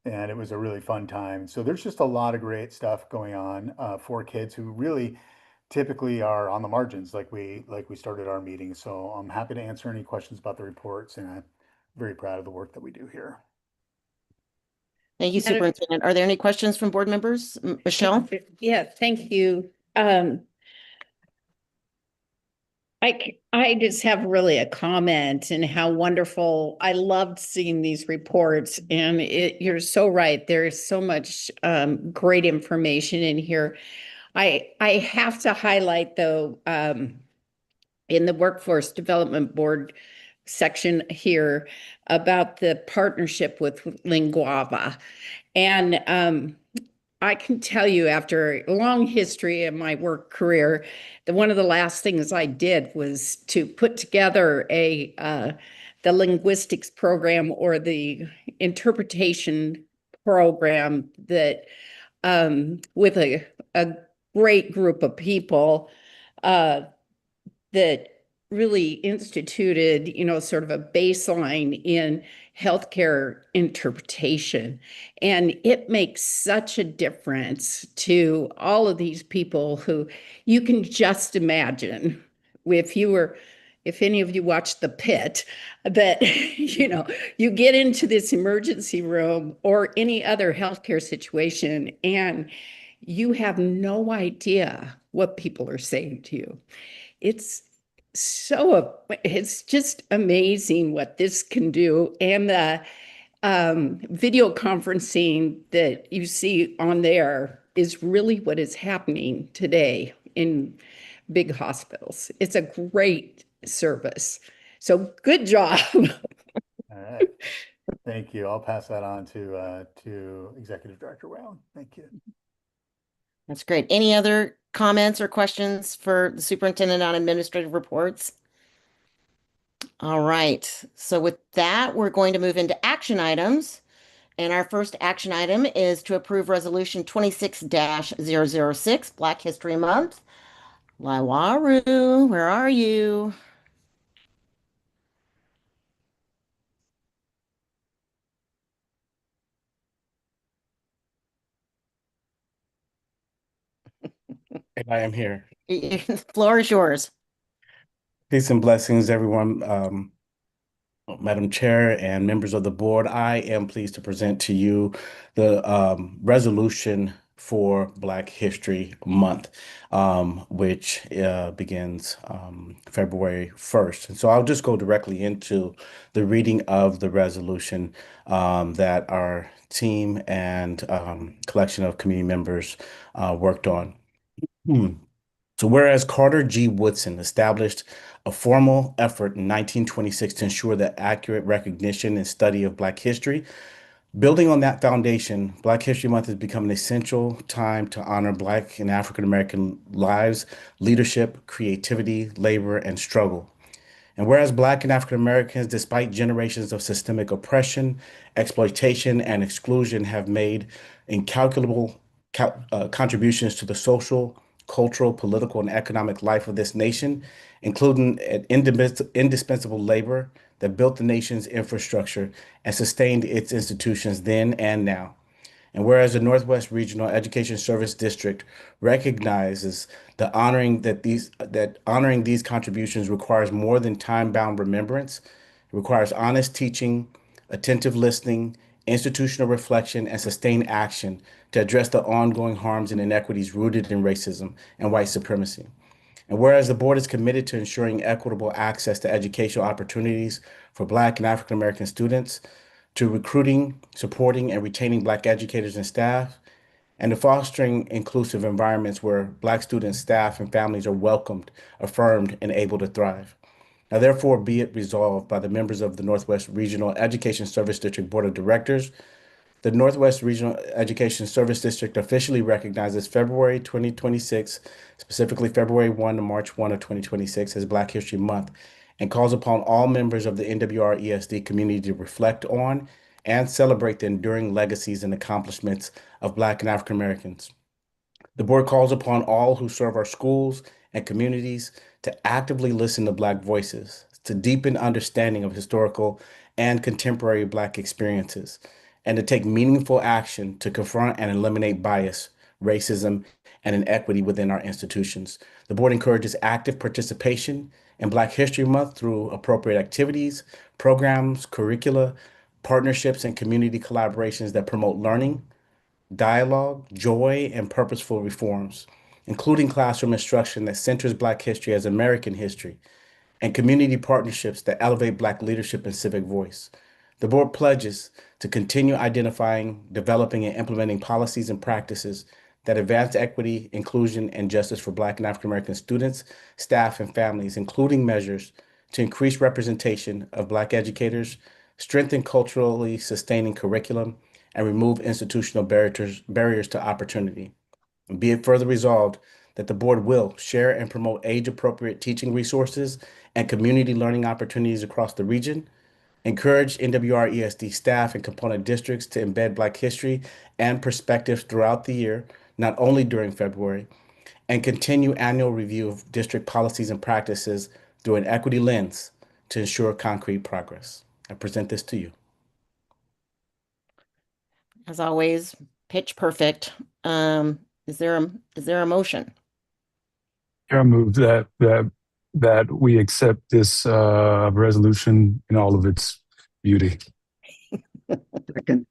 it was a really fun time. So there's just a lot of great stuff going on for kids who really typically are on the margins, like we started our meeting. So I'm happy to answer any questions about the reports, and I'm very proud of the work that we do here. Thank you, Superintendent. Are there any questions from board members? Michelle? Yeah, thank you. I just have really a comment and how wonderful. I loved seeing these reports, and you're so right. There's so much great information in here. I have to highlight, though, in the Workforce Development Board section here about the partnership with Linguava. And I can tell you, after a long history in my work career, that one of the last things I did was to put together the linguistics program, or the interpretation program, that with a great group of people that really instituted, sort of a baseline in healthcare interpretation. And it makes such a difference to all of these people who, you can just imagine, if any of you watched The Pit, that, you get into this emergency room or any other healthcare situation, and you have no idea what people are saying to you. It's just amazing what this can do. And the video conferencing that you see on there is really what is happening today in big hospitals. It's a great service. So good job. All right. Thank you. I'll pass that on to Executive Director Whalen. Thank you. That's great. Any other comments or questions for the superintendent on administrative reports? All right. So with that, we're going to move into action items. And our first action item is to approve Resolution 26-006, Black History Month. Laiwaru, where are you? And I am here. The floor is yours. Peace and blessings, everyone. Madam Chair and members of the board, I am pleased to present to you the resolution for Black History Month, which begins February 1st. And so I'll just go directly into the reading of the resolution that our team and collection of community members worked on. So whereas Carter G. Woodson established a formal effort in 1926 to ensure the accurate recognition and study of Black history, building on that foundation, Black History Month has become an essential time to honor Black and African American lives, leadership, creativity, labor, and struggle. And whereas Black and African Americans, despite generations of systemic oppression, exploitation, and exclusion, have made incalculable contributions to the social, cultural, political, and economic life of this nation, including an indispensable labor that built the nation's infrastructure and sustained its institutions then and now. And whereas the Northwest Regional Education Service District recognizes that honoring these contributions requires more than time-bound remembrance, it requires honest teaching, attentive listening, institutional reflection, and sustained action to address the ongoing harms and inequities rooted in racism and white supremacy. And whereas the board is committed to ensuring equitable access to educational opportunities for Black and African American students, to recruiting, supporting, and retaining Black educators and staff, and to fostering inclusive environments where Black students, staff, and families are welcomed, affirmed, and able to thrive. Now, therefore, be it resolved by the members of the Northwest Regional Education Service District Board of Directors, the Northwest Regional Education Service District officially recognizes February 2026, specifically February 1 to March 1 of 2026, as Black History Month, and calls upon all members of the NWRESD community to reflect on and celebrate the enduring legacies and accomplishments of Black and African Americans. The board calls upon all who serve our schools and communities to actively listen to Black voices, to deepen understanding of historical and contemporary Black experiences, and to take meaningful action to confront and eliminate bias, racism, and inequity within our institutions. The board encourages active participation in Black History Month through appropriate activities, programs, curricula, partnerships, and community collaborations that promote learning, dialogue, joy, and purposeful reforms, including classroom instruction that centers Black history as American history, and community partnerships that elevate Black leadership and civic voice. The board pledges to continue identifying, developing, and implementing policies and practices that advance equity, inclusion, and justice for Black and African American students, staff, and families, including measures to increase representation of Black educators, strengthen culturally sustaining curriculum, and remove institutional barriers to opportunity. And be it further resolved that the board will share and promote age-appropriate teaching resources and community learning opportunities across the region, encourage NWRESD staff and component districts to embed Black history and perspectives throughout the year, not only during February, and continue annual review of district policies and practices through an equity lens to ensure concrete progress. I present this to you. As always, pitch perfect. Is there a motion? I move that we accept this resolution in all of its beauty. Second.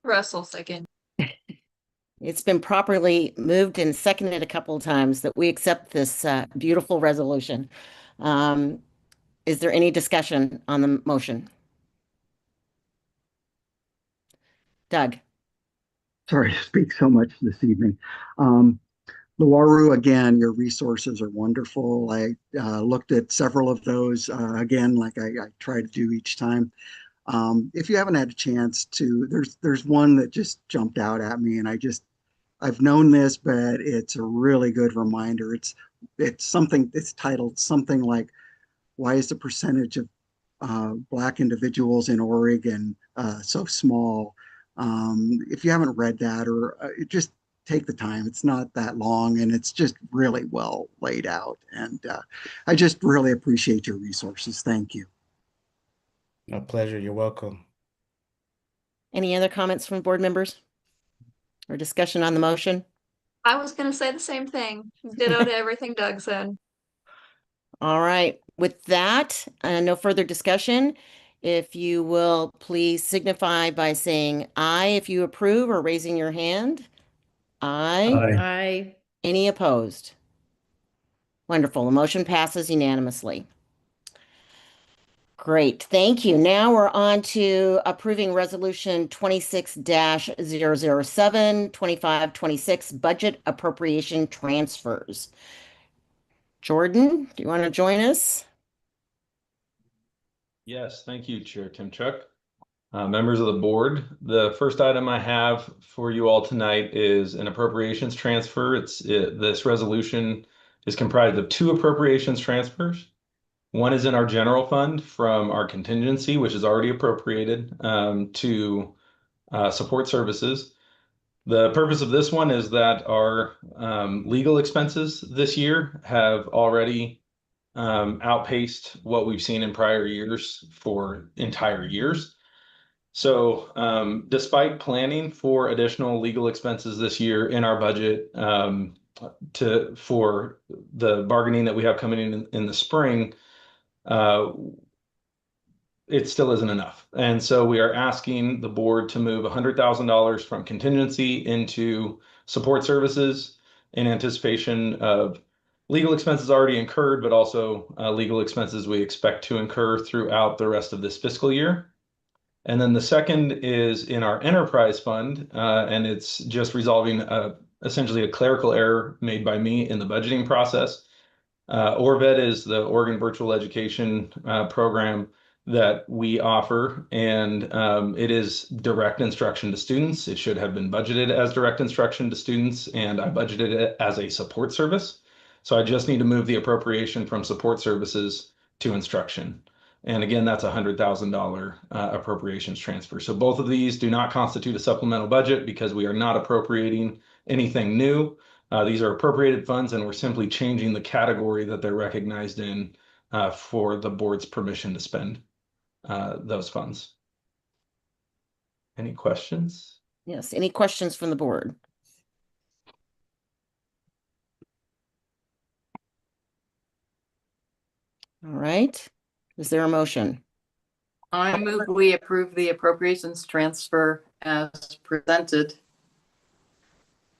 Russell, second. It's been properly moved and seconded a couple of times that we accept this beautiful resolution. Is there any discussion on the motion? Doug. Sorry to speak so much this evening. Luaru, again, your resources are wonderful. I looked at several of those, again, like I try to do each time. If you haven't had a chance to, there's one that just jumped out at me, and I've known this, but it's a really good reminder. It's titled something like, "Why is the percentage of Black individuals in Oregon so small?" If you haven't read that, or just take the time. It's not that long, and it's just really well laid out. And I just really appreciate your resources. Thank you. My pleasure. You're welcome. Any other comments from board members or discussion on the motion? I was going to say the same thing. Ditto to everything Doug said. All right. With that, no further discussion. If you will please signify by saying aye if you approve or raising your hand. Aye. Aye. I Any opposed? Wonderful. The motion passes unanimously. Great, thank you. Now we're on to approving resolution 26-007, 25-26 budget appropriation transfers. Jordan, do you want to join us? Yes, thank you, Chair Timchuk. Members of the board, the first item I have for you all tonight is an appropriations transfer. This resolution is comprised of two appropriations transfers. One is in our general fund from our contingency, which is already appropriated to support services. The purpose of this one is that our legal expenses this year have already outpaced what we've seen in prior years for entire years. So despite planning for additional legal expenses this year in our budget for the bargaining that we have coming in the spring, it still isn't enough. And so we are asking the board to move $100,000 from contingency into support services in anticipation of legal expenses already incurred, but also legal expenses we expect to incur throughout the rest of this fiscal year. And then the second is in our enterprise fund, and it's just resolving essentially a clerical error made by me in the budgeting process. ORVED is the Oregon Virtual Education program that we offer, and it is direct instruction to students. It should have been budgeted as direct instruction to students, and I budgeted it as a support service. So I just need to move the appropriation from support services to instruction. And again, that's a $100,000 appropriations transfer. So both of these do not constitute a supplemental budget because we are not appropriating anything new. These are appropriated funds, and we're simply changing the category that they're recognized in for the board's permission to spend those funds. Any questions? Yes, any questions from the board? All right, is there a motion? I move we approve the appropriations transfer as presented.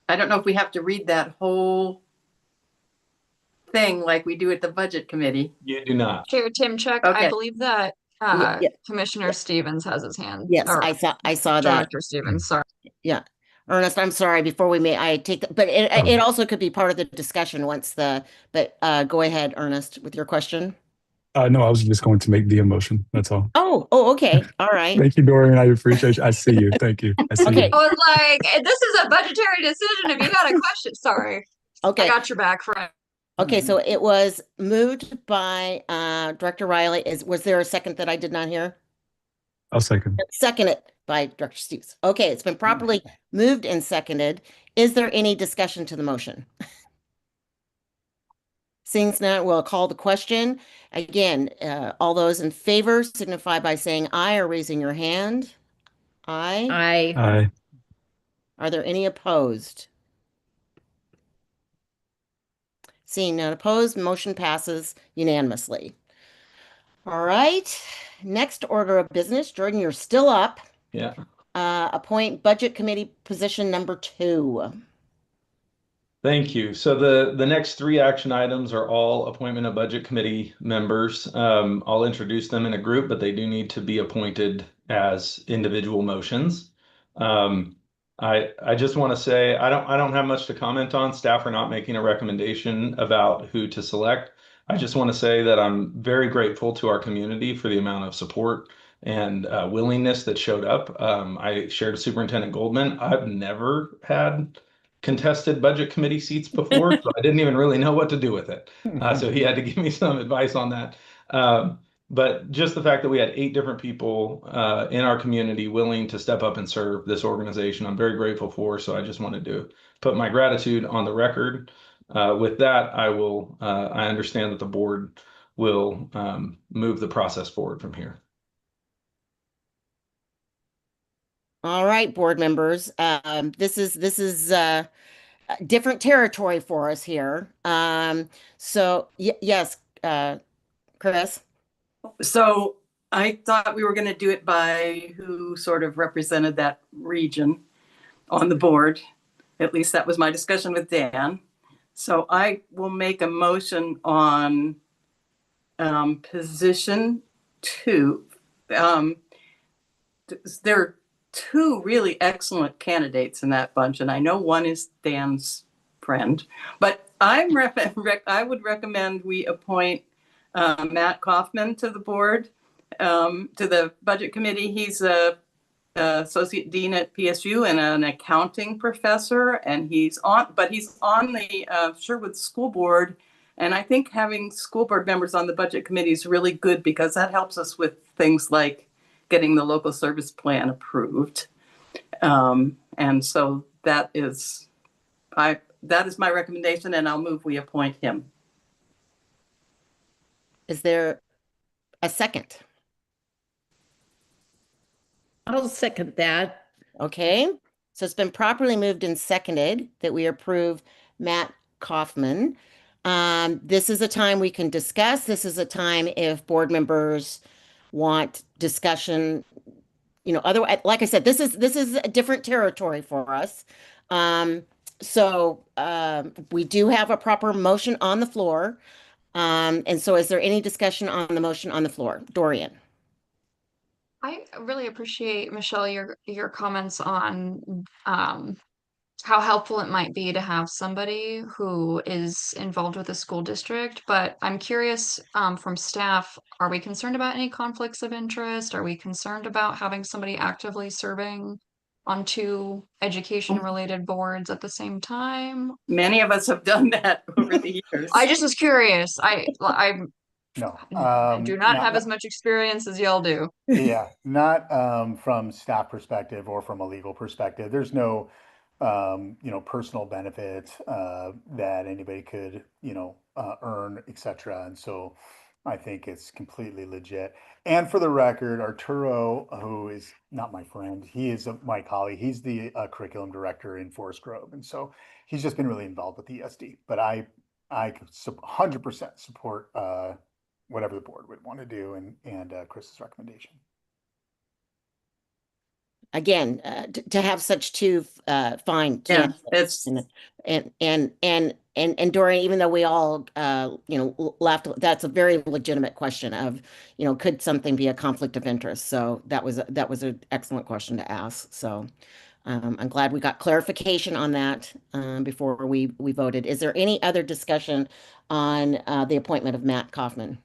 I don't know if we have to read that whole thing like we do at the budget committee. You do not. Chair Timchuk, Okay. I believe that Yeah. Commissioner Stevens has his hand. Yes, or I saw that. Director Stevens, sorry. Yeah. Ernest, I'm sorry, before I take that, but it also could be part of the discussion once but go ahead, Ernest, with your question. No, I was just going to make the motion. That's all. Oh, okay. All right. Thank you, Dorian. I appreciate you. I see you. Thank you. I see Okay. you. I was like, this is a budgetary decision. If you got a question, sorry. Okay. I got your back, friend. Okay, so it was moved by Director Riley. Was there a second that I did not hear? I'll second. Second it by Director Stevens. Okay, it's been properly moved and seconded. Is there any discussion to the motion? Seeing none, we'll call the question. Again, all those in favor signify by saying aye or raising your hand. Aye. Aye. Are there any opposed? Seeing none opposed, motion passes unanimously. All right, next order of business. Jordan, you're still up. Yeah. Appoint budget committee position number 2. Thank you. So the next 3 action items are all appointment of budget committee members. I'll introduce them in a group, but they do need to be appointed as individual motions. I just want to say I don't have much to comment on. Staff are not making a recommendation about who to select. I just want to say that I'm very grateful to our community for the amount of support and willingness that showed up. I shared Superintendent Goldman. I've never had contested budget committee seats before, so I didn't even really know what to do with it. So he had to give me some advice on that. But just the fact that we had 8 different people in our community willing to step up and serve this organization, I'm very grateful for. So I just wanted to put my gratitude on the record. With that, I understand that the board will move the process forward from here. All right, board members. This is different territory for us here. So yes, Chris? So I thought we were going to do it by who sort of represented that region on the board. At least that was my discussion with Dan. So I will make a motion on position 2. There are 2 really excellent candidates in that bunch, and I know one is Dan's friend, but I would recommend we appoint Matt Kaufman to the board, to the budget committee. He's a associate dean at PSU and an accounting professor, and he's on the Sherwood School Board. And I think having school board members on the budget committee is really good because that helps us with things like getting the local service plan approved. And so that is my recommendation, and I'll move we appoint him. Is there a second? I'll second that. Okay, so it's been properly moved and seconded that we approve Matt Kaufman. This is a time we can discuss. This is a time if board members want discussion, otherwise, like I said, this is a different territory for us. We do have a proper motion on the floor. And so is there any discussion on the motion on the floor? Dorian? I really appreciate, Michelle, your comments on how helpful it might be to have somebody who is involved with the school district. But I'm curious, from staff, are we concerned about any conflicts of interest? Are we concerned about having somebody actively serving on 2 education-related boards at the same time? Many of us have done that over the years. I just was curious. I No, do not have as much experience as y'all do. Yeah, not from staff perspective or from a legal perspective. There's no personal benefit that anybody could earn, etc. And so I think it's completely legit. And for the record, Arturo, who is not my friend, he is my colleague. He's the curriculum director in Forest Grove, and so he's just been really involved with the ESD. But I 100% support whatever the board would want to do, and Chris's recommendation. Again, to have such 2 fine candidates, and Dorian, even though we all laughed, that's a very legitimate question of could something be a conflict of interest? So that was an excellent question to ask. So I'm glad we got clarification on that before we voted. Is there any other discussion on the appointment of Matt Kaufman?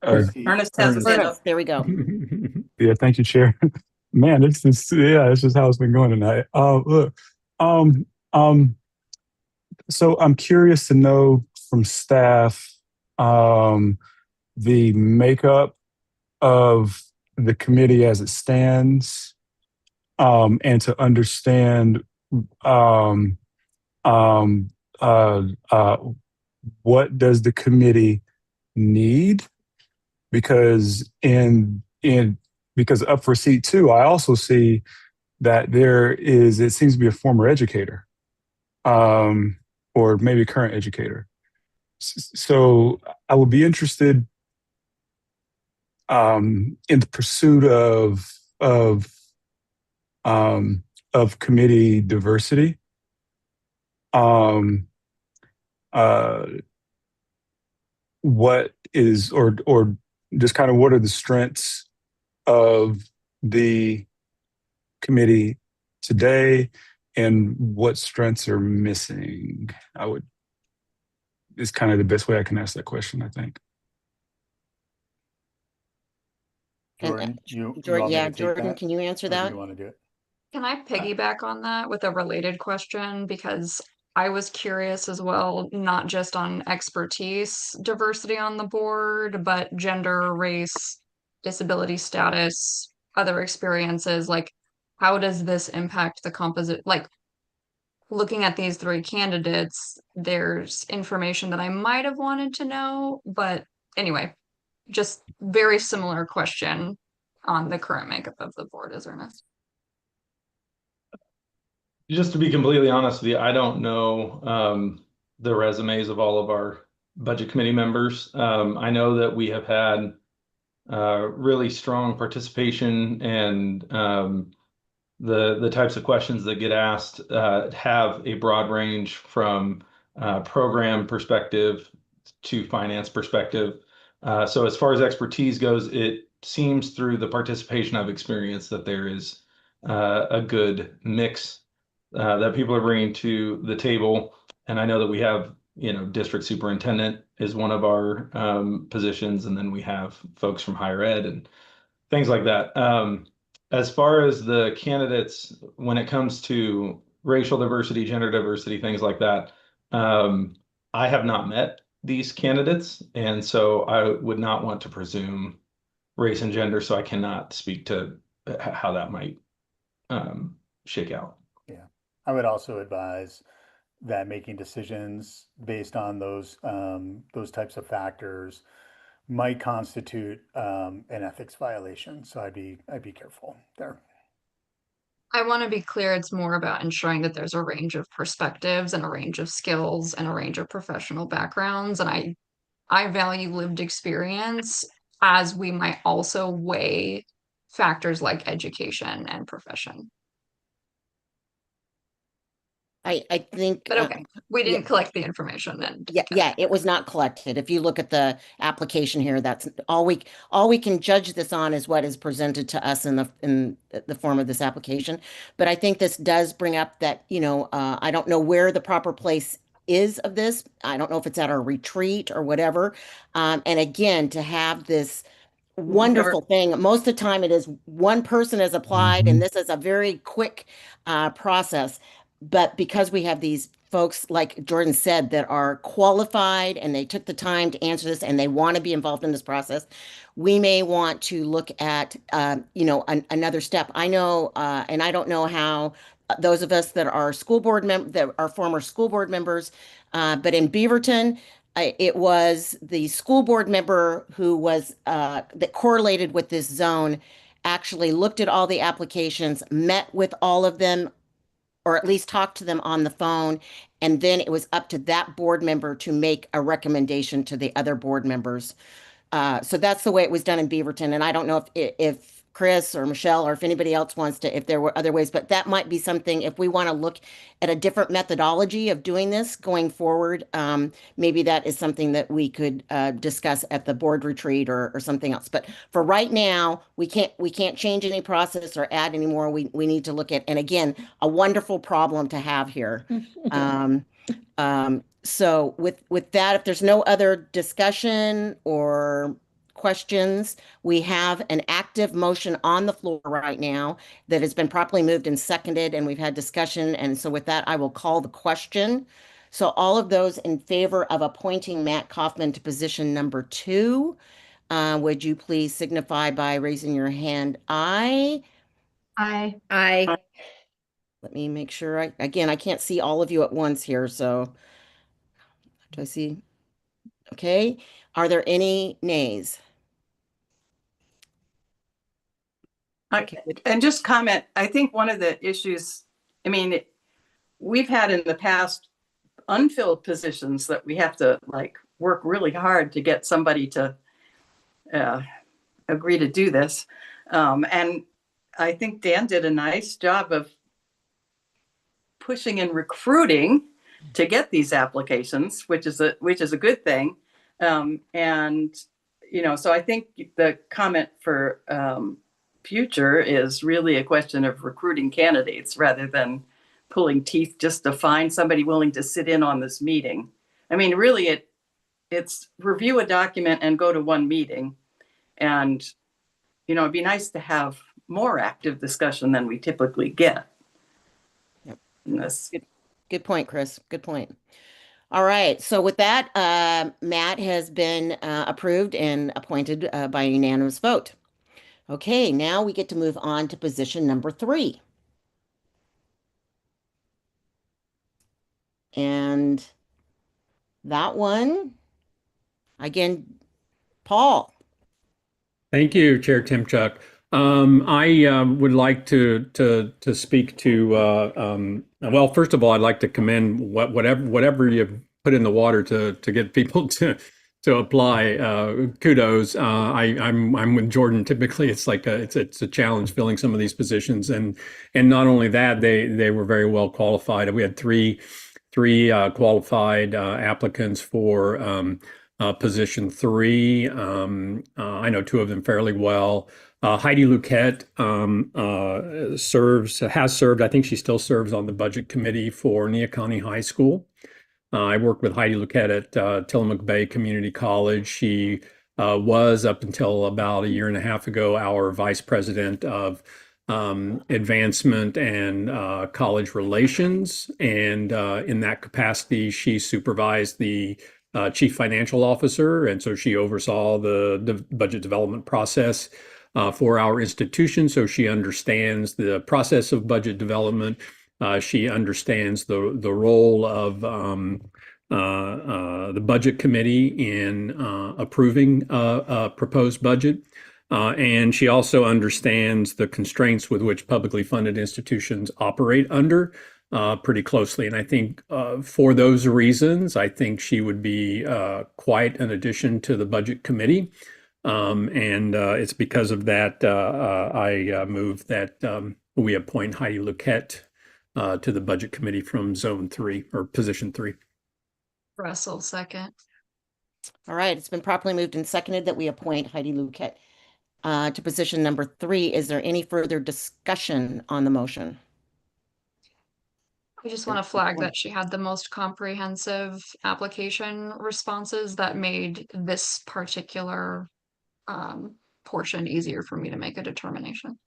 Ernest has his hand up. There we go. Yeah, thank you, Chair. Man, it's just how it's been going tonight. Look, so I'm curious to know from staff the makeup of the committee as it stands, and to understand what does the committee need? Because because up for seat 2, I also see that it seems to be a former educator, or maybe a current educator. So I would be interested in the pursuit of committee diversity. What is, or just kind of what are the strengths of the committee today, and what strengths are missing? Is kind of the best way I can ask that question, I think. Jordan, Jordan, can you answer that? You want to do it? Can I piggyback on that with a related question? Because I was curious as well, not just on expertise diversity on the board, but gender, race, disability status, other experiences. Like, how does this impact the composite? Like, looking at these 3 candidates, there's information that I might have wanted to know. But anyway, just very similar question on the current makeup of the board, is Ernest. Just to be completely honest with you, I don't know the resumes of all of our budget committee members. I know that we have had really strong participation, and the types of questions that get asked have a broad range from program perspective to finance perspective. So as far as expertise goes, it seems through the participation I've experienced that there is a good mix that people are bringing to the table. And I know that we have, district superintendent is one of our positions, and then we have folks from higher ed and things like that. As far as the candidates, when it comes to racial diversity, gender diversity, things like that, I have not met these candidates, and so I would not want to presume race and gender, so I cannot speak to how that might shake out. Yeah, I would also advise that making decisions based on those types of factors might constitute an ethics violation. So I'd be careful there. I want to be clear, it's more about ensuring that there's a range of perspectives and a range of skills and a range of professional backgrounds. And I value lived experience, as we might also weigh factors like education and profession. I think, But okay, we yeah. didn't collect the information and Yeah, it was not collected. If you look at the application here, that's all we can judge this on is what is presented to us in the form of this application. But I think this does bring up that, I don't know where the proper place is of this. I don't know if it's at our retreat or whatever. And again, to have this wonderful thing. Most of the time it is one person has applied, and this is a very quick process. But because we have these folks, like Jordan said, that are qualified and they took the time to answer this and they want to be involved in this process, we may want to look at, another step. I know, and I don't know how those of us that are that are former school board members, but in Beaverton, it was the school board member who was that correlated with this zone, actually looked at all the applications, met with all of them, or at least talked to them on the phone, and then it was up to that board member to make a recommendation to the other board members. So that's the way it was done in Beaverton, and I don't know if Chris or Michelle or if anybody else wants to, if there were other ways, but that might be something if we want to look at a different methodology of doing this going forward. Maybe that is something that we could discuss at the board retreat or something else. But for right now, we can't change any process or add any more. We need to look at, and again, a wonderful problem to have here. So with that, if there's no other discussion or questions, we have an active motion on the floor right now that has been properly moved and seconded, and we've had discussion. And so with that, I will call the question. So all of those in favor of appointing Matt Kaufman to position number 2, would you please signify by raising your hand? Aye. Aye. Aye. Let me make sure again, I can't see all of you at once here, so do I see? Okay. Are there any nays? Okay, and just comment, I think one of the issues, we've had in the past unfilled positions that we have to work really hard to get somebody to agree to do this. And I think Dan did a nice job of pushing and recruiting to get these applications, which is a good thing. And so I think the comment for future is really a question of recruiting candidates rather than pulling teeth just to find somebody willing to sit in on this meeting. Really it's review a document and go to one meeting. And, it'd be nice to have more active discussion than we typically get. Yep. In this. Good point, Chris. Good point. All right. So with that, Matt has been approved and appointed by a unanimous vote. Okay, now we get to move on to position number 3. And that one, again, Paul. Thank you, Chair Timchuk. I would like to speak to, well, first of all, I'd like to commend whatever you've put in the water to get people to apply. Kudos. I'm with Jordan. Typically, it's like it's a challenge filling some of these positions, and not only that, they were very well qualified. We had three qualified applicants for position 3. I know 2 of them fairly well. Heidi Luquette has served. I think she still serves on the budget committee for Neoconi High School. I worked with Heidi Luquette at Tillamook Bay Community College. She was, up until about a year and a half ago, our vice president of advancement and college relations. And in that capacity, she supervised the chief financial officer. And so she oversaw the budget development process for our institution. So she understands the process of budget development. She understands the role of the budget committee in approving a proposed budget. And she also understands the constraints with which publicly funded institutions operate under pretty closely. And I think for those reasons, I think she would be quite an addition to the budget committee. And it's because of that I move that we appoint Heidi Luquette to the budget committee from zone 3 or position 3. Russell, second. All right, it's been properly moved and seconded that we appoint Heidi Luquette to position number 3. Is there any further discussion on the motion? I just want to flag that she had the most comprehensive application responses that made this particular portion easier for me to make a determination.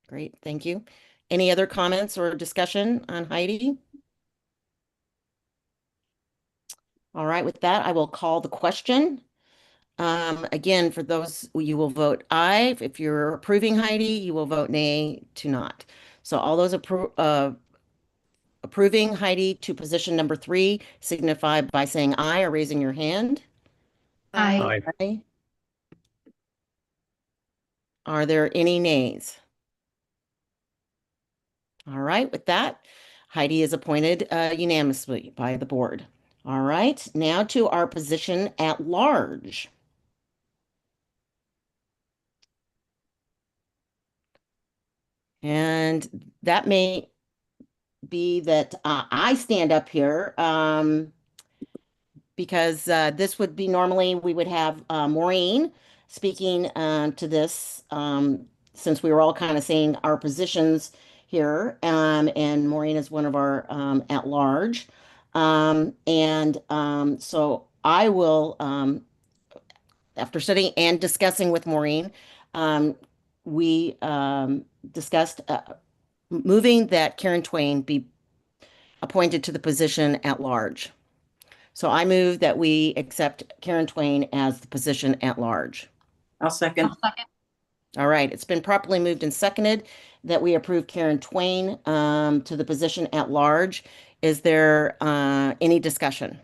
Great, thank you. Any other comments or discussion on Heidi? All right, with that, I will call the question. Again, for those, you will vote aye. If you're approving Heidi, you will vote nay to not. So all those approving Heidi to position number 3 signify by saying aye or raising your hand. Aye. Aye. Are there any nays? All right, with that, Heidi is appointed unanimously by the board. All right, now to our position at large. And that may be that I stand up here because this would be normally we would have Maureen speaking to this since we were all kind of saying our positions here. And Maureen is one of our at large. So I will, after studying and discussing with Maureen, we discussed moving that Karen Twain be appointed to the position at large. So I move that we accept Karen Twain as the position at large. I'll second. All right, it's been properly moved and seconded that we approve Karen Twain to the position at large. Is there any discussion?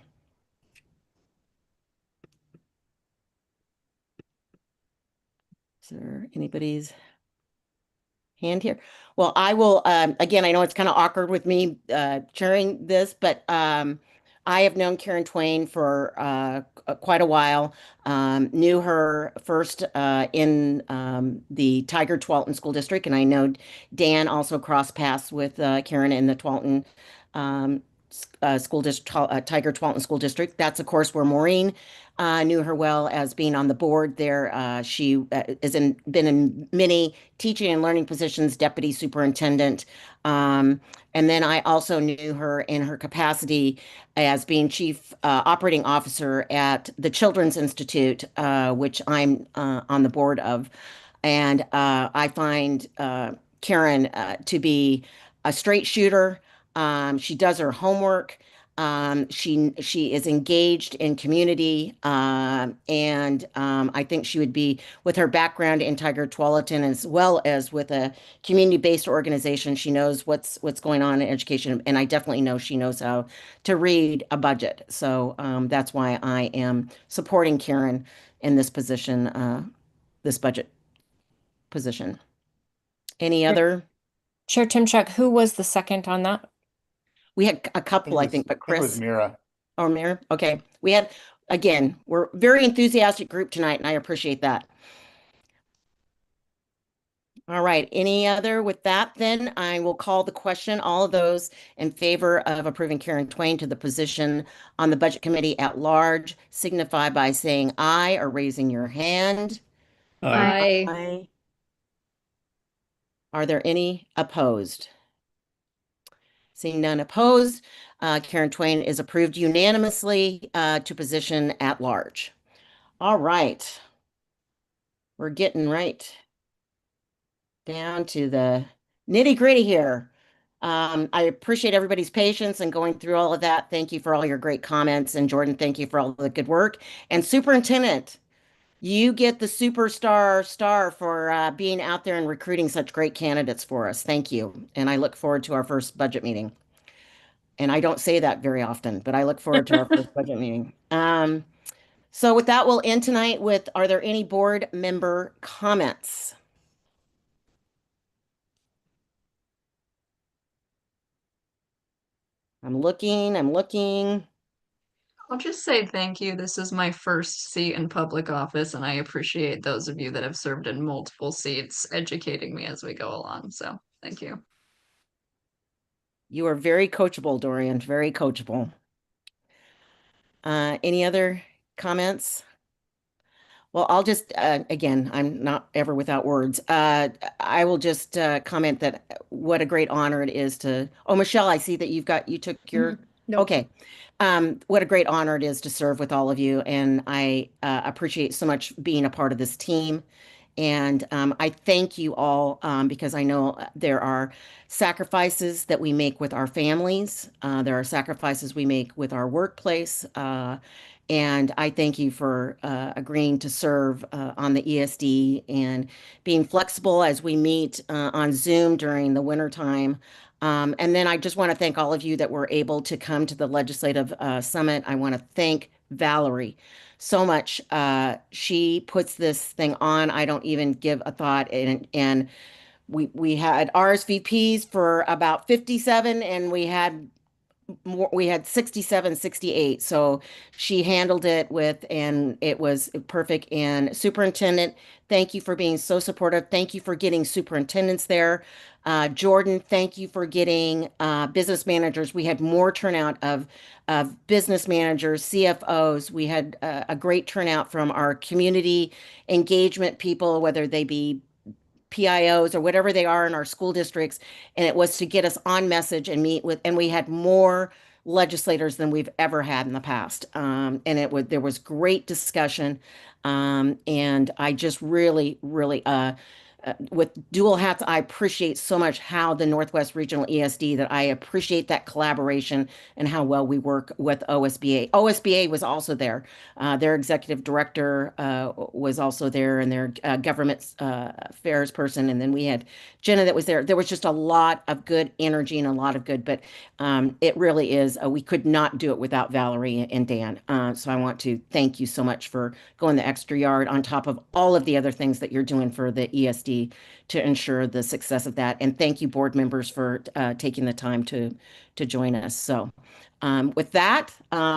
Is there anybody's hand here? Well, I will, again, I know it's kind of awkward with me chairing this, but I have known Karen Twain for quite a while. Knew her first in the Tiger Tualatin School District, and I know Dan also crossed paths with Karen in the Tualatin School District, Tiger Tualatin School District. That's, of course, where Maureen knew her well as being on the board there. She been in many teaching and learning positions, deputy superintendent. And then I also knew her in her capacity as being chief operating officer at the Children's Institute, which I'm on the board of. And I find Karen to be a straight shooter. She does her homework. She is engaged in community, and I think she would be, with her background in Tiger Tualatin as well as with a community-based organization, she knows what's going on in education, and I definitely know she knows how to read a budget. So that's why I am supporting Karen in this position, this budget position. Any other? Chair Timchuk, who was the second on that? We had a couple, I think, but I think it was Chris. Mira. or Mayor? Okay. We're a very enthusiastic group tonight, and I appreciate that. All right. Any other with that, then I will call the question. All of those in favor of approving Karen Twain to the position on the Budget Committee at large signify by saying aye or raising your hand. Aye. Aye. Are there any opposed? Seeing none opposed, Karen Twain is approved unanimously to position at large. All right. We're getting right down to the nitty-gritty here. I appreciate everybody's patience and going through all of that. Thank you for all your great comments. And Jordan, thank you for all the good work. And Superintendent, you get the superstar star for being out there and recruiting such great candidates for us. Thank you. And I look forward to our first budget meeting. And I don't say that very often, but I look forward to our first budget meeting. So with that, we'll end tonight with, are there any board member comments? I'm looking. I'll just say thank you. This is my first seat in public office, and I appreciate those of you that have served in multiple seats educating me as we go along. So thank you. You are very coachable, Dorian, very coachable. Any other comments? Well, I'll just, again, I'm not ever without words. I will just comment that what a great honor it is to, oh, Michelle, I see that you took your, Nope. okay. What a great honor it is to serve with all of you. And I appreciate so much being a part of this team. And I thank you all because I know there are sacrifices that we make with our families. There are sacrifices we make with our workplace. And I thank you for agreeing to serve on the ESD and being flexible as we meet on Zoom during the wintertime. And then I just want to thank all of you that were able to come to the Legislative Summit. I want to thank Valerie so much. She puts this thing on. I don't even give a thought. And we had RSVPs for about 57 and we had 67, 68. So she handled it and it was perfect. And Superintendent, thank you for being so supportive. Thank you for getting superintendents there. Jordan, thank you for getting business managers. We had more turnout of business managers, CFOs. We had a great turnout from our community engagement people, whether they be PIOs or whatever they are in our school districts, and it was to get us on message and meet with, and we had more legislators than we've ever had in the past. There was great discussion, and I just really, really, with dual hats, I appreciate so much how the Northwest Regional ESD, that I appreciate that collaboration and how well we work with OSBA. OSBA was also there. Their executive director was also there, and their government affairs person. And then we had Jenna that was there. There was just a lot of good energy and a lot of good, but it really is, we could not do it without Valerie and Dan. So I want to thank you so much for going the extra yard on top of all of the other things that you're doing for the ESD to ensure the success of that. And thank you, board members, for taking the time to join us. So with that,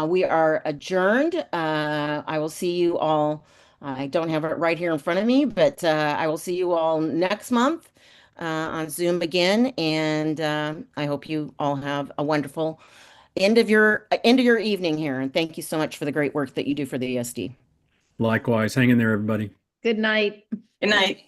we are adjourned. I will see you all. I don't have it right here in front of me, but I will see you all next month on Zoom again. And I hope you all have a wonderful end of your evening here. And thank you so much for the great work that you do for the ESD. Likewise. Hang in there, everybody. Good night. Good night.